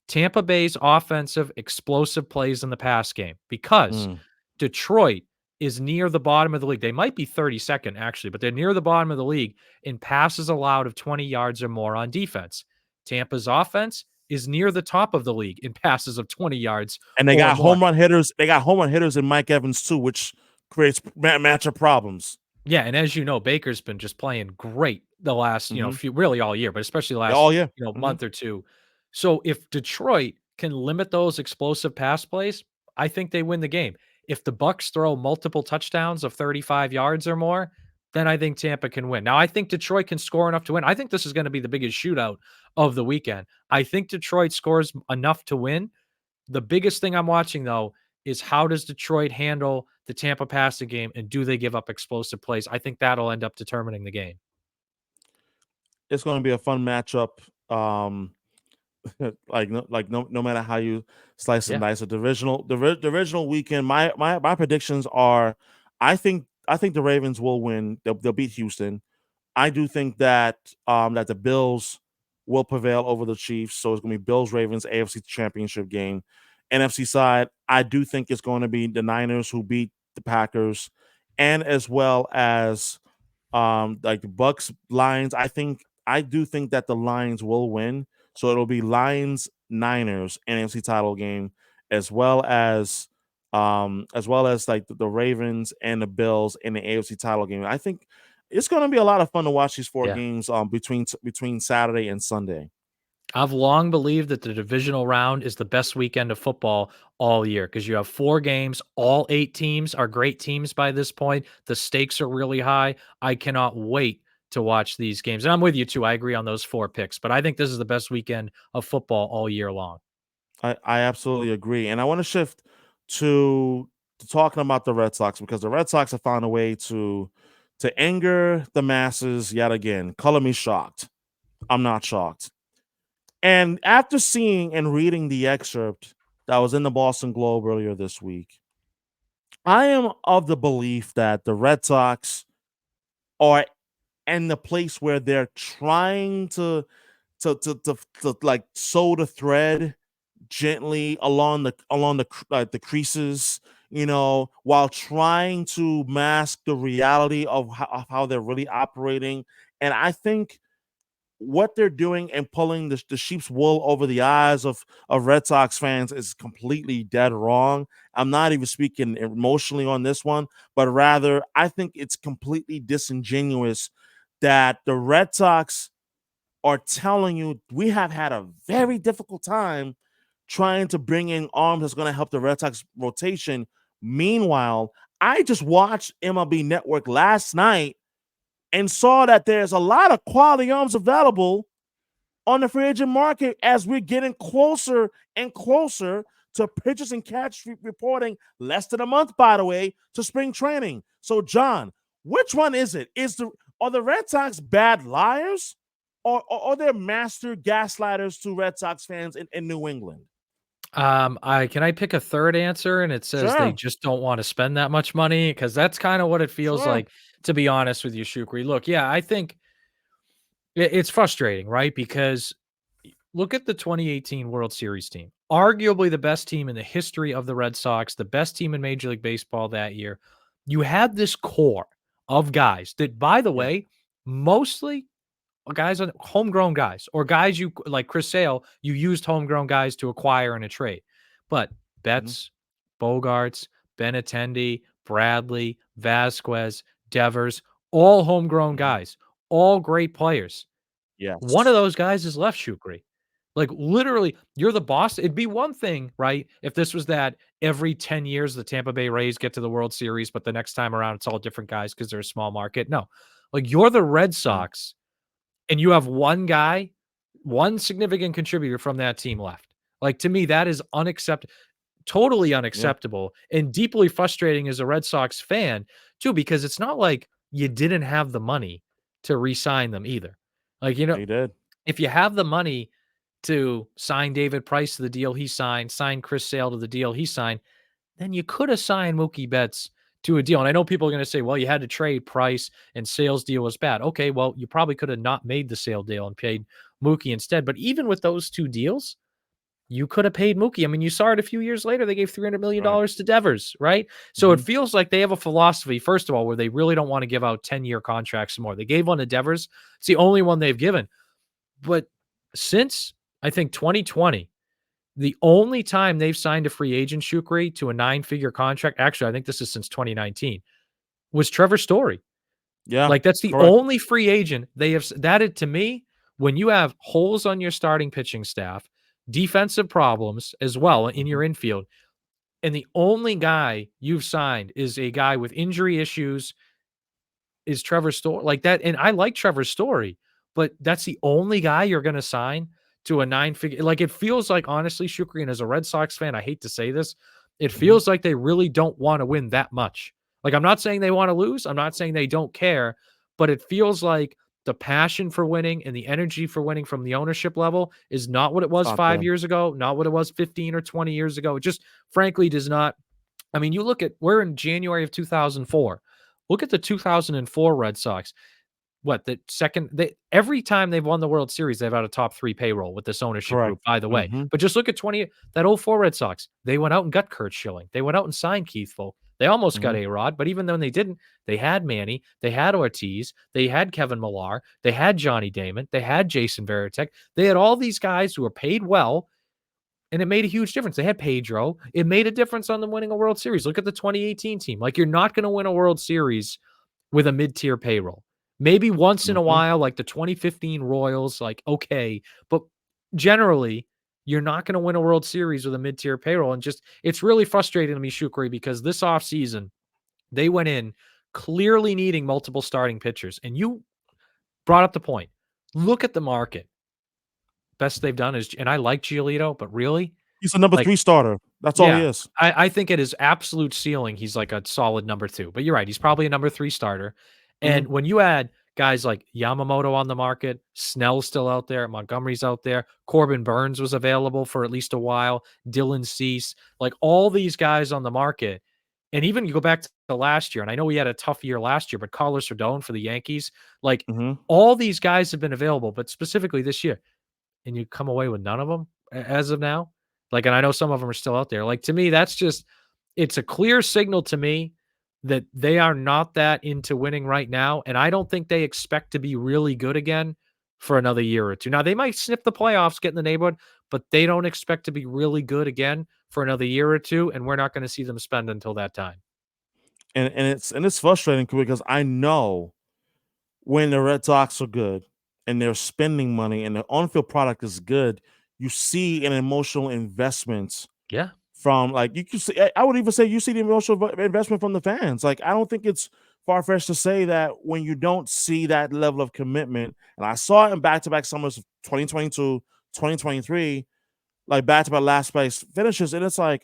Tampa Bay's offensive explosive plays in the pass game because Mm. Detroit is near the bottom of the league. They might be 32nd, actually, but they're near the bottom of the league in passes allowed of 20 yards or more on defense. Tampa's offense is near the top of the league in passes of 20 yards And they or got more. home run hitters. They got home run hitters in Mike Evans too, which creates matchup problems. Yeah, and as you know, Baker's been just playing great the last, Mm-hmm. few really all year, but especially the last, Oh yeah. Mm-hmm. month or two. So if Detroit can limit those explosive pass plays, I think they win the game. If the Bucks throw multiple touchdowns of 35 yards or more, then I think Tampa can win. Now, I think Detroit can score enough to win. I think this is going to be the biggest shootout of the weekend. I think Detroit scores enough to win. The biggest thing I'm watching, though, is how does Detroit handle the Tampa passing game and do they give up explosive plays? I think that'll end up determining the game. It's going to be a fun matchup. Um, no matter how you slice and Yeah. dice a divisional weekend. My predictions are, I think the Ravens will win. They'll beat Houston. I do think that that the Bills will prevail over the Chiefs. So it's going to be Bills Ravens AFC Championship game. NFC side, I do think it's going to be the Niners who beat the Packers, and as well as like the Bucks Lions. I do think that the Lions will win. So it'll be Lions Niners NFC title game, as well as like the Ravens and the Bills in the AFC title game. I think it's going to be a lot of fun to watch these four Yeah. games between Saturday and Sunday. I've long believed that the divisional round is the best weekend of football all year because you have 4 games. All 8 teams are great teams by this point. The stakes are really high. I cannot wait to watch these games. And I'm with you too. I agree on those 4 picks, but I think this is the best weekend of football all year long. I absolutely agree. And I want to shift to, talking about the Red Sox, because the Red Sox have found a way to anger the masses yet again. Color me shocked. I'm not shocked. And after seeing and reading the excerpt that was in the Boston Globe earlier this week, I am of the belief that the Red Sox are in the place where they're trying to like sew the thread gently along the creases, while trying to mask the reality of how they're really operating. And I think what they're doing and pulling the sheep's wool over the eyes of Red Sox fans is completely dead wrong. I'm not even speaking emotionally on this one, but rather I think it's completely disingenuous that the Red Sox are telling you we have had a very difficult time trying to bring in arms that's going to help the Red Sox rotation. Meanwhile, I just watched MLB Network last night and saw that there's a lot of quality arms available on the free agent market as we're getting closer and closer to pitchers and catch reporting, less than a month, by the way, to spring training. So, John, which one is it? Are the Red Sox bad liars, or are they master gaslighters to Red Sox fans in New England? I pick a third answer, and it says they Sure, just don't want to spend that much money because that's kind of what it feels sure, like, to be honest with you, Shukri. Look, yeah, I think it's frustrating, right? Because look at the 2018 World Series team, arguably the best team in the history of the Red Sox, the best team in Major League Baseball that year. You had this core of guys that, by the yeah, way, mostly guys on homegrown guys or guys you like Chris Sale, you used homegrown guys to acquire in a trade. But mhm, Betts, Bogarts, Benintendi, Bradley, Vasquez, Devers, all homegrown mhm, guys, all great players. One of yes, those guys is left, Shukri. Like literally, you're the boss. It'd be one thing, right? If this was that every 10 years the Tampa Bay Rays get to the World Series, but the next time around it's all different guys because they're a small market. No. Like you're the Red mhm, Sox and you have one guy, one significant contributor from that team left. Like to me, that is unacceptable, totally yeah, unacceptable, and deeply frustrating as a Red Sox fan, too, because it's not like you didn't have the money to re-sign them either. Like, they did. if you have the money to sign David Price to the deal he signed, sign Chris Sale to the deal he signed, then you could have signed Mookie Betts to a deal. And I know people are going to say, well, you had to trade Price and Sale's deal was bad. Okay, well, you probably could have not made the Sale deal and paid Mookie instead. But even with those 2 deals, you could have paid Mookie. I mean, you saw it a few years later. They gave $300 million Right. to Devers, right? So it Mhm, feels like they have a philosophy, first of all, where they really don't want to give out 10-year contracts more. They gave one to Devers. It's the only one they've given. But since I think 2020, the only time they've signed a free agent, Shukri, to a 9-figure contract, actually, I think this is since 2019, was Trevor Story. yeah, Like, that's the correct. only free agent they have. That it to me, when you have holes on your starting pitching staff, defensive problems as well in Mhm, your infield, and the only guy you've signed is a guy with injury issues is Trevor Story like that, and I like Trevor Story, but that's the only guy you're gonna sign to a 9-figure like, it feels like, honestly, Shukri, and as a Red Sox fan, I hate to say this, it mhm, feels like they really don't wanna win that much. Like, I'm not saying they wanna lose, I'm not saying they don't care, but it feels like the passion for winning and the energy for winning from the ownership level is not what it it's was not 5 there. years ago, not what it was 15 or 20 years ago. It just frankly does not. I mean, you look at we're in January of 2004. Look at the 2004 Red Sox. what the second they every time they've won the World Series, they've had a top 3 payroll with this ownership group, Correct. by the way. Mm-hmm. But just look at that '04 Red Sox. They went out and got Kurt Schilling. They went out and signed Keith Folk. They almost got Mm-hmm. A-Rod, but even when they didn't, they had Manny, they had Ortiz, they had Kevin Millar, they had Johnny Damon, they had Jason Varitek. They had all these guys who were paid well, and it made a huge difference. They had Pedro. It made a difference on them winning a World Series. Look at the 2018 team. Like, you're not going to win a World Series with a mid-tier payroll. Maybe once in a Mm-hmm. while, like the 2015 Royals, like, okay. But generally, you're not going to win a World Series with a mid-tier payroll. And just, it's really frustrating to me, Shukri, because this offseason, they went in clearly needing multiple starting pitchers. And you brought up the point. Look at the market. Best they've done is, and I like Giolito, but really, He's a number like, 3 starter. That's all he yeah, is. I think at his absolute ceiling, he's like a solid number 2. But you're right, he's probably a number 3 starter. Mm-hmm. And when you add guys like Yamamoto on the market, Snell's still out there, Montgomery's out there, Corbin Burns was available for at least a while, Dylan Cease, like all these guys on the market. And even you go back to last year, and I know we had a tough year last year, but Carlos Rodon for the Yankees, like Mm-hmm. all these guys have been available, but specifically this year, and you come away with none of them as of now. Like, and I know some of them are still out there. Like, to me, that's just, it's a clear signal to me that they are not that into winning right now. And I don't think they expect to be really good again for another year or two. Now, they might sniff the playoffs, get in the neighborhood, but they don't expect to be really good again for another year or two. And we're not going to see them spend until that time. And it's frustrating because I know when the Red Sox are good and they're spending money and the on-field product is good, you see an emotional investment Yeah. from, like, you can see. I would even say you see the emotional investment from the fans. Like, I don't think it's far-fetched to say that when you don't see that level of commitment, and I saw it in back-to-back summers of 2022, 2023, like back-to-back last place finishes, and it's like,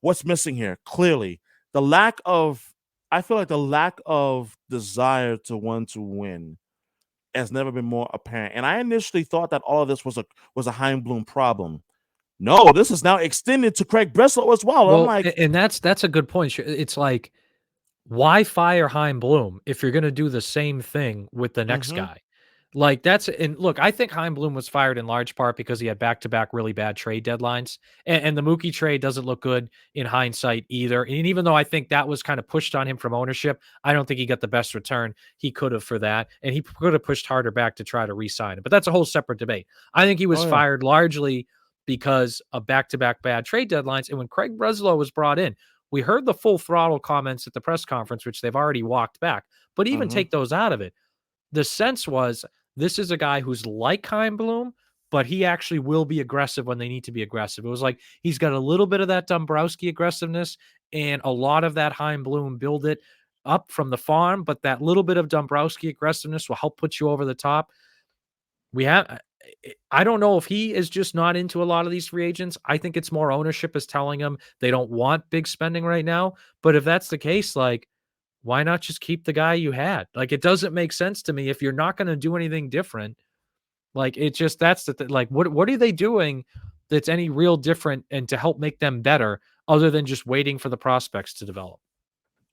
what's missing here? Clearly, the lack of I feel like the lack of desire to want to win has never been more apparent. And I initially thought that all of this was a Heimblum problem. No, this is now extended to Craig Breslow as well. I'm Well, like, and that's a good point. It's like, why fire Heim Bloom if you're going to do the same thing with the next mm-hmm, guy? Like, that's, and look, I think Heim Bloom was fired in large part because he had back-to-back really bad trade deadlines, and the Mookie trade doesn't look good in hindsight either. And even though I think that was kind of pushed on him from ownership, I don't think he got the best return he could have for that, and he could have pushed harder back to try to re-sign him. But that's a whole separate debate. I think he was oh yeah, fired largely because of back-to-back bad trade deadlines. And when Craig Breslow was brought in, we heard the full throttle comments at the press conference, which they've already walked back. But even mm-hmm. take those out of it, the sense was this is a guy who's like Heim Bloom, but he actually will be aggressive when they need to be aggressive. It was like he's got a little bit of that Dombrowski aggressiveness and a lot of that Heim Bloom build it up from the farm, but that little bit of Dombrowski aggressiveness will help put you over the top. We have, I don't know if he is just not into a lot of these free agents. I think it's more ownership is telling him they don't want big spending right now. But if that's the case, like, why not just keep the guy you had? Like, it doesn't make sense to me if you're not going to do anything different. Like, it just, that's like, what are they doing that's any real different and to help make them better other than just waiting for the prospects to develop?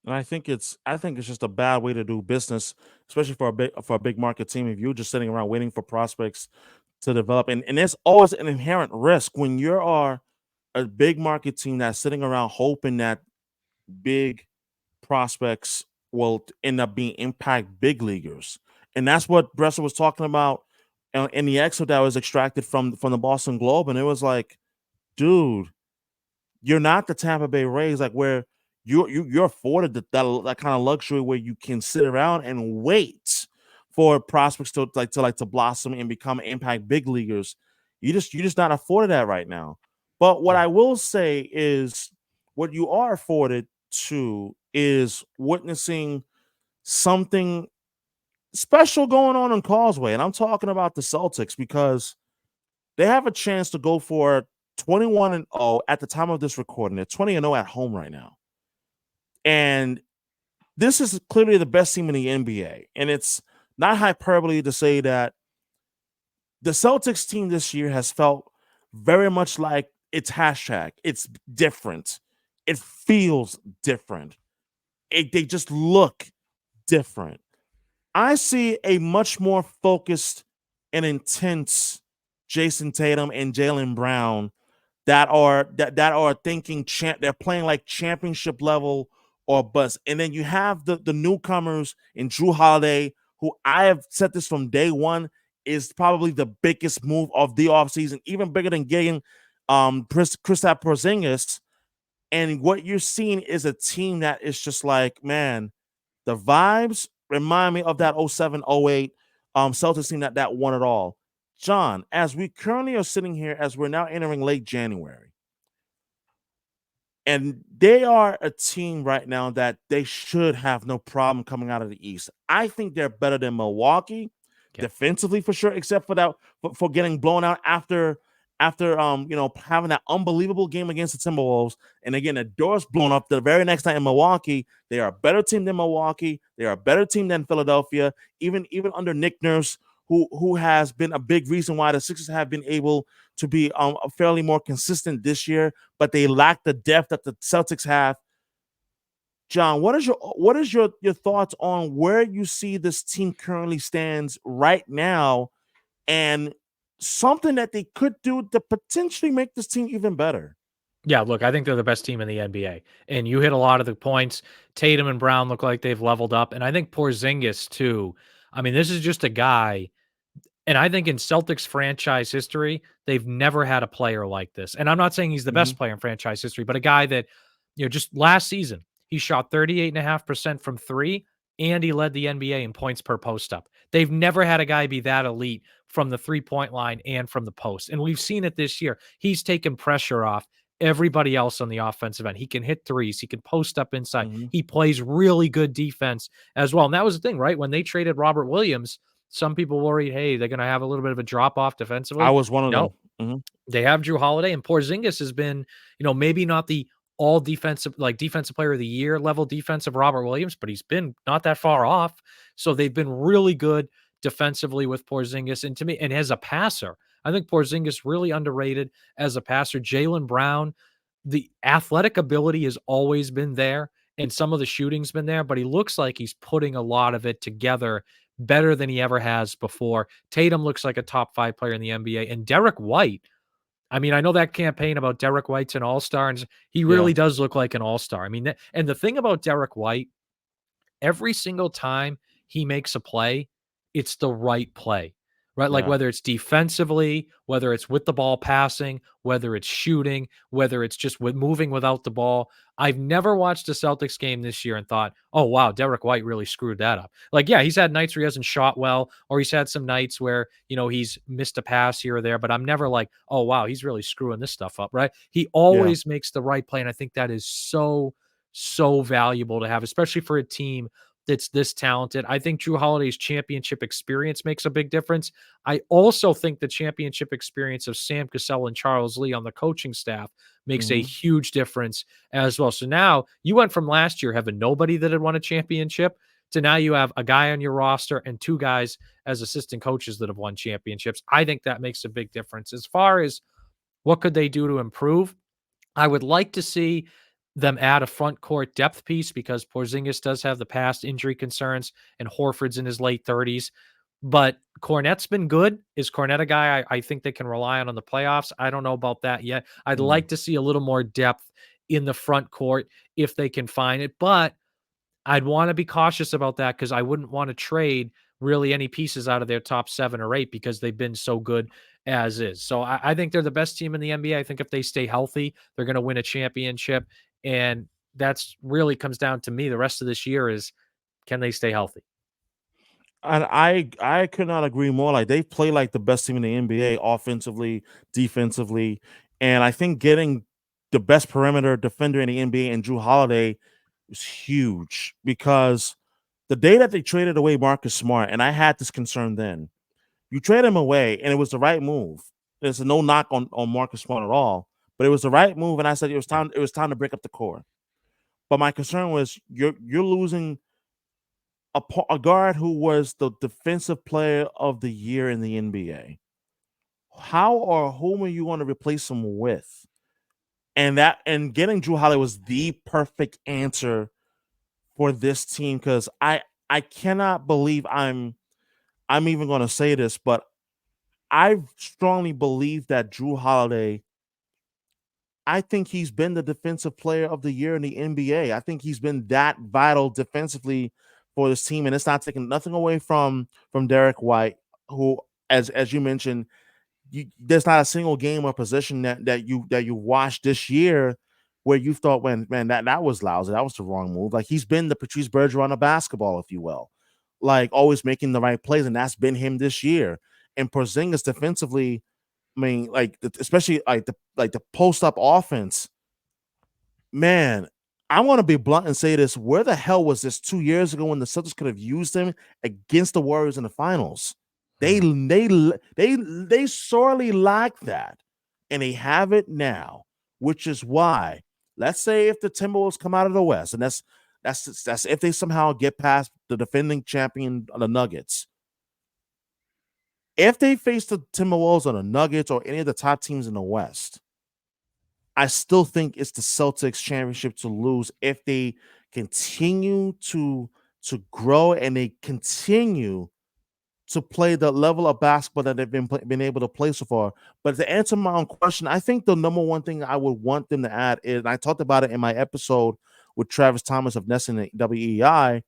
And I think it's just a bad way to do business, especially for a big market team. If you're just sitting around waiting for prospects to develop, and there's always an inherent risk when you are a big market team that's sitting around hoping that big prospects will end up being impact big leaguers. And that's what Bresser was talking about in the excerpt that was extracted from the Boston Globe. And it was like, dude, you're not the Tampa Bay Rays, like where you're afforded that kind of luxury where you can sit around and wait for prospects to blossom and become impact big leaguers. You're just not afforded that right now. But what Yeah. I will say is what you are afforded to is witnessing something special going on in Causeway. And I'm talking about the Celtics because they have a chance to go for 21-0 at the time of this recording. They're 20-0 at home right now. And this is clearly the best team in the NBA. And it's not hyperbole to say that the Celtics team this year has felt very much like it's hashtag. It's different. It feels different. they just look different. I see a much more focused and intense Jason Tatum and Jaylen Brown that are thinking they're playing like championship level or bust. And then you have the newcomers in Drew Holiday, who I have said this from day one is probably the biggest move of the offseason, even bigger than getting Kristaps Porzingis. And what you're seeing is a team that is just like, man, the vibes remind me of that 07-08 Celtics team that won it all. John, as we currently are sitting here, as we're now entering late January, and they are a team right now that they should have no problem coming out of the East. I think they're better than Milwaukee Yeah. defensively for sure, except for that for getting blown out after having that unbelievable game against the Timberwolves and again the doors blown up the very next night in Milwaukee. They are a better team than Milwaukee. They are a better team than Philadelphia. Even under Nick Nurse, who has been a big reason why the Sixers have been able to be fairly more consistent this year, but they lack the depth that the Celtics have. John, what is your thoughts on where you see this team currently stands right now, and something that they could do to potentially make this team even better? Yeah, look, I think they're the best team in the NBA, and you hit a lot of the points. Tatum and Brown look like they've leveled up, and I think Porzingis too. I mean, this is just a guy. And I think in Celtics franchise history, they've never had a player like this. And I'm not saying he's the Mm-hmm. best player in franchise history, but a guy that, just last season, he shot 38.5% from three and he led the NBA in points per post up. They've never had a guy be that elite from the 3-point line and from the post. And we've seen it this year. He's taken pressure off everybody else on the offensive end. He can hit threes, he can post up inside. Mm-hmm. He plays really good defense as well. And that was the thing, right? When they traded Robert Williams, some people worried, hey, they're going to have a little bit of a drop off I defensively. was one of them. No, Mm-hmm. they have Drew Holiday, and Porzingis has been, maybe not the all defensive, like defensive player of the year level defensive Robert Williams, but he's been not that far off. So they've been really good defensively with Porzingis. And to me, and as a passer, I think Porzingis really underrated as a passer. Jaylen Brown, the athletic ability has always been there, and some of the shooting's been there, but he looks like he's putting a lot of it together better than he ever has before. Tatum looks like a top 5 player in the NBA, and Derek White, I mean, I know that campaign about Derek White's an all-star, and he Yeah. really does look like an all-star. I mean, and the thing about Derek White, every single time he makes a play, it's the right play, right? Like Yeah. whether it's defensively, whether it's with the ball passing, whether it's shooting, whether it's just with moving without the ball. I've never watched a Celtics game this year and thought, oh, wow, Derek White really screwed that up. Like, yeah, he's had nights where he hasn't shot well, or he's had some nights where, he's missed a pass here or there, but I'm never like, oh, wow, he's really screwing this stuff up, right? He Yeah. always makes the right play. And I think that is so, so valuable to have, especially for a team that's this talented. I think Drew Holiday's championship experience makes a big difference. I also think the championship experience of Sam Cassell and Charles Lee on the coaching staff makes a Mm-hmm. huge difference as well. So now you went from last year having nobody that had won a championship to now you have a guy on your roster and two guys as assistant coaches that have won championships. I think that makes a big difference. As far as what could they do to improve, I would like to see them add a front court depth piece because Porzingis does have the past injury concerns and Horford's in his late 30s. But Cornette's been good. Is Cornette a guy I think they can rely on the playoffs? I don't know about that yet. I'd Mm. like to see a little more depth in the front court if they can find it. But I'd want to be cautious about that because I wouldn't want to trade really any pieces out of their top 7 or 8 because they've been so good as is. So I think they're the best team in the NBA. I think if they stay healthy, they're going to win a championship. And that's really comes down to me. The rest of this year is can they stay healthy? And I could not agree more. Like they play like the best team in the NBA, offensively, defensively, and I think getting the best perimeter defender in the NBA and Drew Holiday is huge because the day that they traded away Marcus Smart, and I had this concern then, you trade him away, and it was the right move. There's no knock on Marcus Smart at all, but it was the right move, and I said it was time. It was time to break up the core. But my concern was you're losing a guard who was the defensive player of the year in the NBA. How or whom are you going to replace him with? And getting Drew Holiday was the perfect answer for this team because I cannot believe I'm even going to say this, but I strongly believe that Drew Holiday. I think he's been the defensive player of the year in the NBA. I think he's been that vital defensively for this team, and it's not taking nothing away from Derek White, who, as you mentioned, there's not a single game or position that you watched this year where you thought, when man, that was lousy, that was the wrong move. Like, he's been the Patrice Bergeron of basketball, if you will, like always making the right plays, and that's been him this year. And Porzingis defensively, I mean, like especially like the post up offense, man. I want to be blunt and say this: where the hell was this 2 years ago when the Celtics could have used him against the Warriors in the finals? They Hmm. they they sorely lack that, and they have it now, which is why. Let's say if the Timberwolves come out of the West, and that's if they somehow get past the defending champion, the Nuggets. If they face the Timberwolves or the Nuggets or any of the top teams in the West, I still think it's the Celtics championship to lose if they continue to grow and they continue to play the level of basketball that they've been able to play so far. But to answer my own question, I think the number one thing I would want them to add is, and I talked about it in my episode with Travis Thomas of Ness and WEI,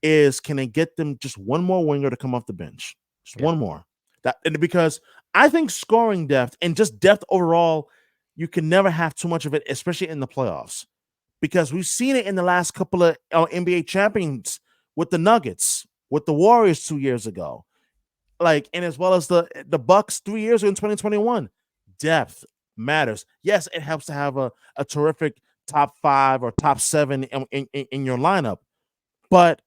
is can they get them just one more winger to come off the bench? Just Yeah. one more. That, and because I think scoring depth and just depth overall, you can never have too much of it, especially in the playoffs. Because we've seen it in the last couple of NBA champions with the Nuggets, with the Warriors 2 years ago, like, and as well as the Bucks 3 years ago in 2021. Depth matters. Yes, it helps to have a terrific top five or top seven in your lineup, but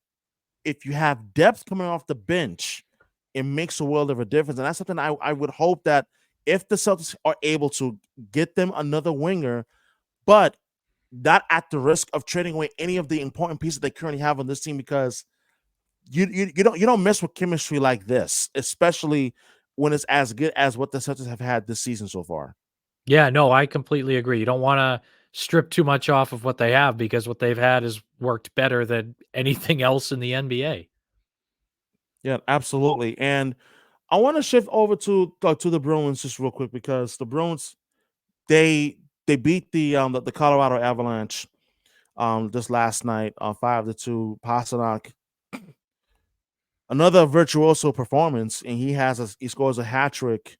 if you have depth coming off the bench, it makes a world of a difference. And that's something I would hope that if the Celtics are able to get them another winger, but not at the risk of trading away any of the important pieces they currently have on this team, because you don't mess with chemistry like this, especially when it's as good as what the Celtics have had this season so far. Yeah, no, I completely agree. You don't wanna strip too much off of what they have because what they've had has worked better than anything else in the NBA. Yeah, absolutely. And I want to shift over to the Bruins just real quick, because the Bruins, they beat the Colorado Avalanche this last night 5-2. Pasternak, another virtuoso performance, and he scores a hat trick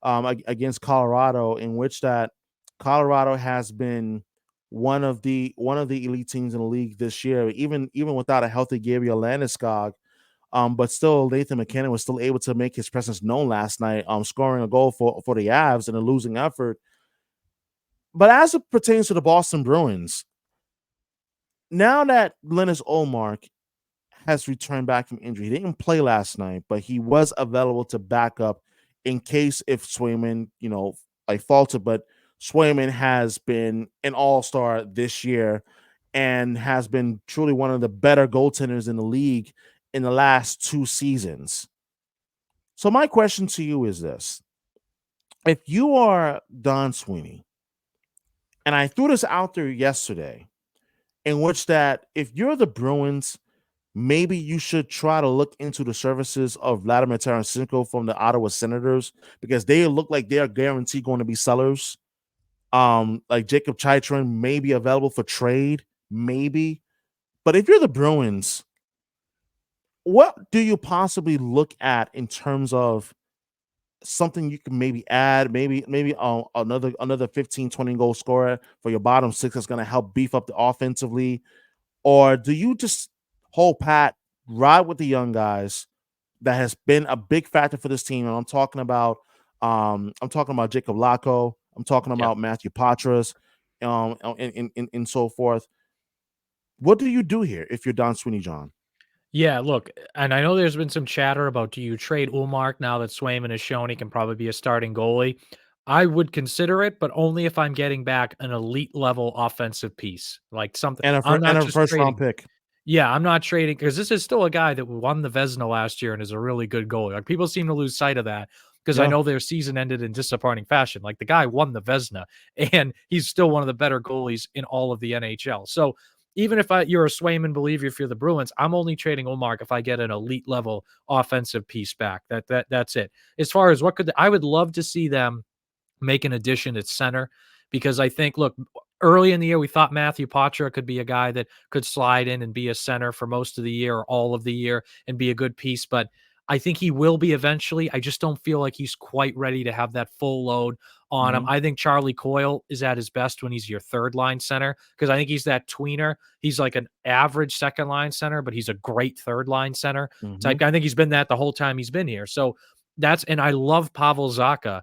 against Colorado, in which that Colorado has been one of the elite teams in the league this year, even without a healthy Gabriel Landeskog. But still, Nathan McKinnon was still able to make his presence known last night, scoring a goal for the Avs in a losing effort. But as it pertains to the Boston Bruins, now that Linus Olmark has returned back from injury, he didn't play last night, but he was available to back up in case if Swayman, like faltered. But Swayman has been an all-star this year and has been truly one of the better goaltenders in the league in the last 2 seasons. So my question to you is this: if you are Don Sweeney, and I threw this out there yesterday, in which that if you're the Bruins, maybe you should try to look into the services of Vladimir Tarasenko from the Ottawa Senators, because they look like they are guaranteed going to be sellers. Like Jacob Chitrin may be available for trade, maybe. But if you're the Bruins, what do you possibly look at in terms of something you can maybe add, maybe another 15, 20 goal scorer for your bottom six that's going to help beef up the offensively? Or do you just hold pat, ride with the young guys that has been a big factor for this team? And I'm talking about Jacob Lacko, I'm talking Yeah. about Matthew Patras, and so forth. What do you do here if you're Don Sweeney, John? Yeah, look, and I know there's been some chatter about do you trade Ulmark now that Swayman has shown he can probably be a starting goalie? I would consider it, but only if I'm getting back an elite level offensive piece, like something. And a I'm not just first round trading. pick. Yeah, I'm not trading because this is still a guy that won the Vezina last year and is a really good goalie. Like people seem to lose sight of that because I Yeah. know their season ended in disappointing fashion. Like the guy won the Vezina and he's still one of the better goalies in all of the NHL. So even if you're a Swayman believer, if you're the Bruins, I'm only trading Ullmark if I get an elite level offensive piece back. That's it. As far as I would love to see them make an addition at center, because I think, look, early in the year we thought Matthew Poitras could be a guy that could slide in and be a center for most of the year or all of the year and be a good piece, but I think he will be eventually. I just don't feel like he's quite ready to have that full load on him. Mhm. I think Charlie Coyle is at his best when he's your third line center, because I think he's that tweener. He's like an average second line center, but he's a great third line center type Mhm. guy. I think he's been that the whole time he's been here. So and I love Pavel Zacha,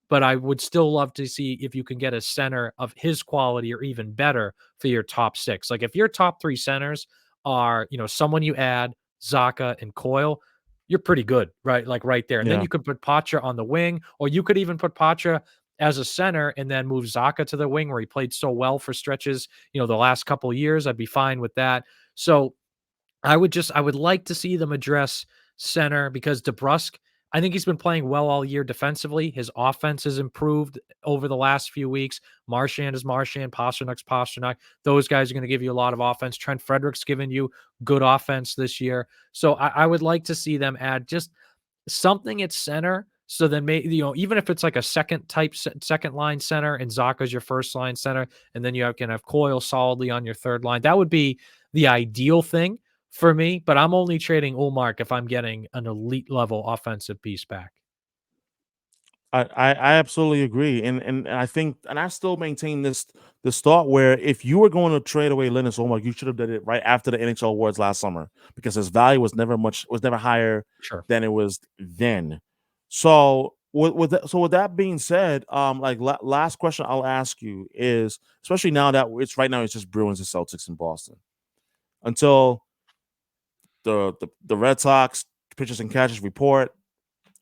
but I would still love to see if you can get a center of his quality or even better for your top six. Like if your top three centers are, someone you add, Zaka and Coyle, you're pretty good, right? Like right there. And then Yeah. you could put Pacha on the wing, or you could even put Pacha as a center and then move Zaka to the wing where he played so well for stretches, the last couple of years. I'd be fine with that. So I would like to see them address center, because DeBrusk, I think he's been playing well all year defensively. His offense has improved over the last few weeks. Marchand is Marchand, Pasternak's Pasternak. Those guys are going to give you a lot of offense. Trent Frederick's given you good offense this year. So I would like to see them add just something at center. So then, maybe, even if it's like a second line center and Zaka's your first line center, and then can have Coyle solidly on your third line, that would be the ideal thing for me. But I'm only trading Ulmark if I'm getting an elite level offensive piece back. I absolutely agree, and I think, and I still maintain this thought where if you were going to trade away Linus Ulmark, you should have done it right after the NHL awards last summer, because his value was never higher Sure. than it was then. So with that being said, like last question I'll ask you is, especially now that it's right now it's just Bruins and Celtics in Boston until the Red Sox pitchers and catches report.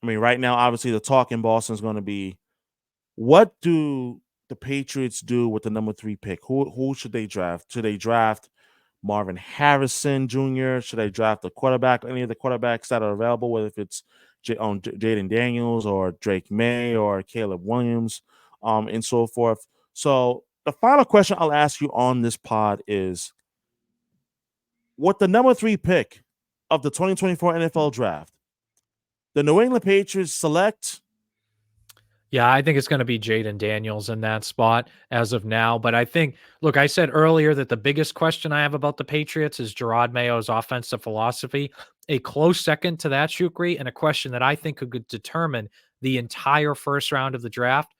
I mean, right now, obviously, the talk in Boston is going to be, what do the Patriots do with the number 3 pick? Who should they draft? Should they draft Marvin Harrison Jr.? Should they draft a quarterback? Any of the quarterbacks that are available, whether if it's Jaden Daniels or Drake May or Caleb Williams, and so forth. So the final question I'll ask you on this pod is, with the number 3 pick of the 2024 NFL Draft, the New England Patriots select. Yeah, I think it's going to be Jaden Daniels in that spot as of now. But I think, look, I said earlier that the biggest question I have about the Patriots is Jerod Mayo's offensive philosophy. A close second to that, Shukri, and a question that I think could determine the entire first round of the draft.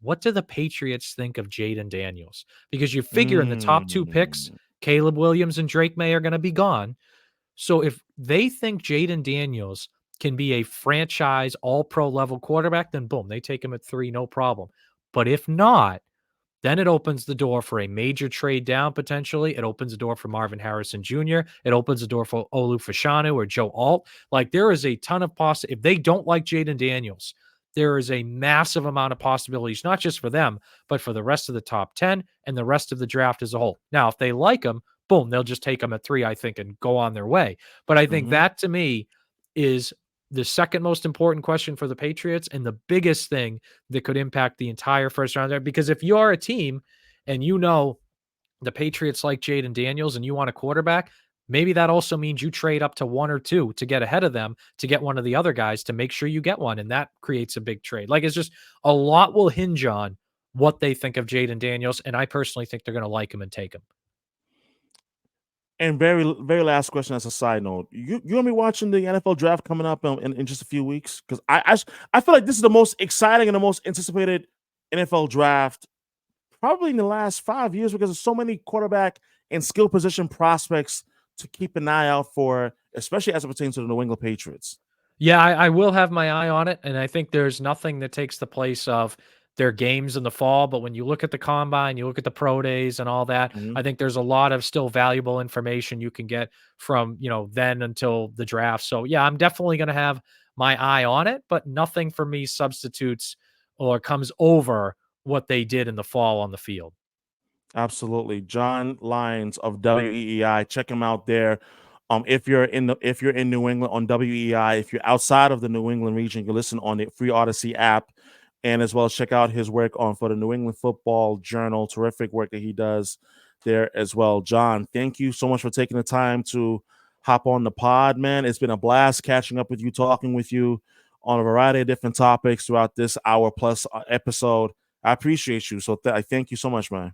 What do the Patriots think of Jaden Daniels? Because you figure in the top two picks, Mm, Caleb Williams and Drake May are going to be gone. So if they think Jaden Daniels can be a franchise all pro level quarterback, then boom, they take him at 3, no problem. But if not, then it opens the door for a major trade down potentially. It opens the door for Marvin Harrison Jr. It opens the door for Olu Fashanu or Joe Alt. Like there is a ton of if they don't like Jaden Daniels, there is a massive amount of possibilities, not just for them, but for the rest of the top 10 and the rest of the draft as a whole. Now, if they like him, boom, they'll just take him at 3, I think, and go on their way. But I think mhm. that to me is the second most important question for the Patriots and the biggest thing that could impact the entire first round there. Because if you are a team and the Patriots like Jaden Daniels and you want a quarterback, maybe that also means you trade up to 1 or 2 to get ahead of them to get one of the other guys to make sure you get one. And that creates a big trade. Like it's just a lot will hinge on what they think of Jaden Daniels. And I personally think they're going to like him and take him. And very last question as a side note, you gonna be watching the NFL draft coming up in just a few weeks? Because I feel like this is the most exciting and the most anticipated NFL draft probably in the last 5 years, because there's so many quarterback and skill position prospects to keep an eye out for, especially as it pertains to the New England Patriots. Yeah, I will have my eye on it, and I think there's nothing that takes the place of their games in the fall. But when you look at the combine, you look at the pro days and all that, Mhm. I think there's a lot of still valuable information you can get from then until the draft. So yeah, I'm definitely going to have my eye on it, but nothing for me substitutes or comes over what they did in the fall on the field. Absolutely. Jon Lyons of WEEI. Check him out there. If you're in New England on WEI, if you're outside of the New England region, you can listen on the free Odyssey app, and as well as check out his work on for the New England Football Journal. Terrific work that he does there as well. Jon, thank you so much for taking the time to hop on the pod, man. It's been a blast catching up with you, talking with you on a variety of different topics throughout this hour plus episode. I appreciate you. So I thank you so much, man.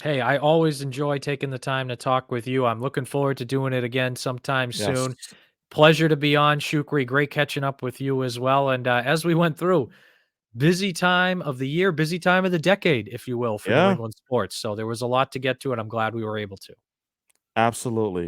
Hey, I always enjoy taking the time to talk with you. I'm looking forward to doing it again sometime Yes. soon. Pleasure to be on, Shukri. Great catching up with you as well. And as we went through, busy time of the year, busy time of the decade, if you will, for New Yeah, England sports. So there was a lot to get to, and I'm glad we were able to. absolutely.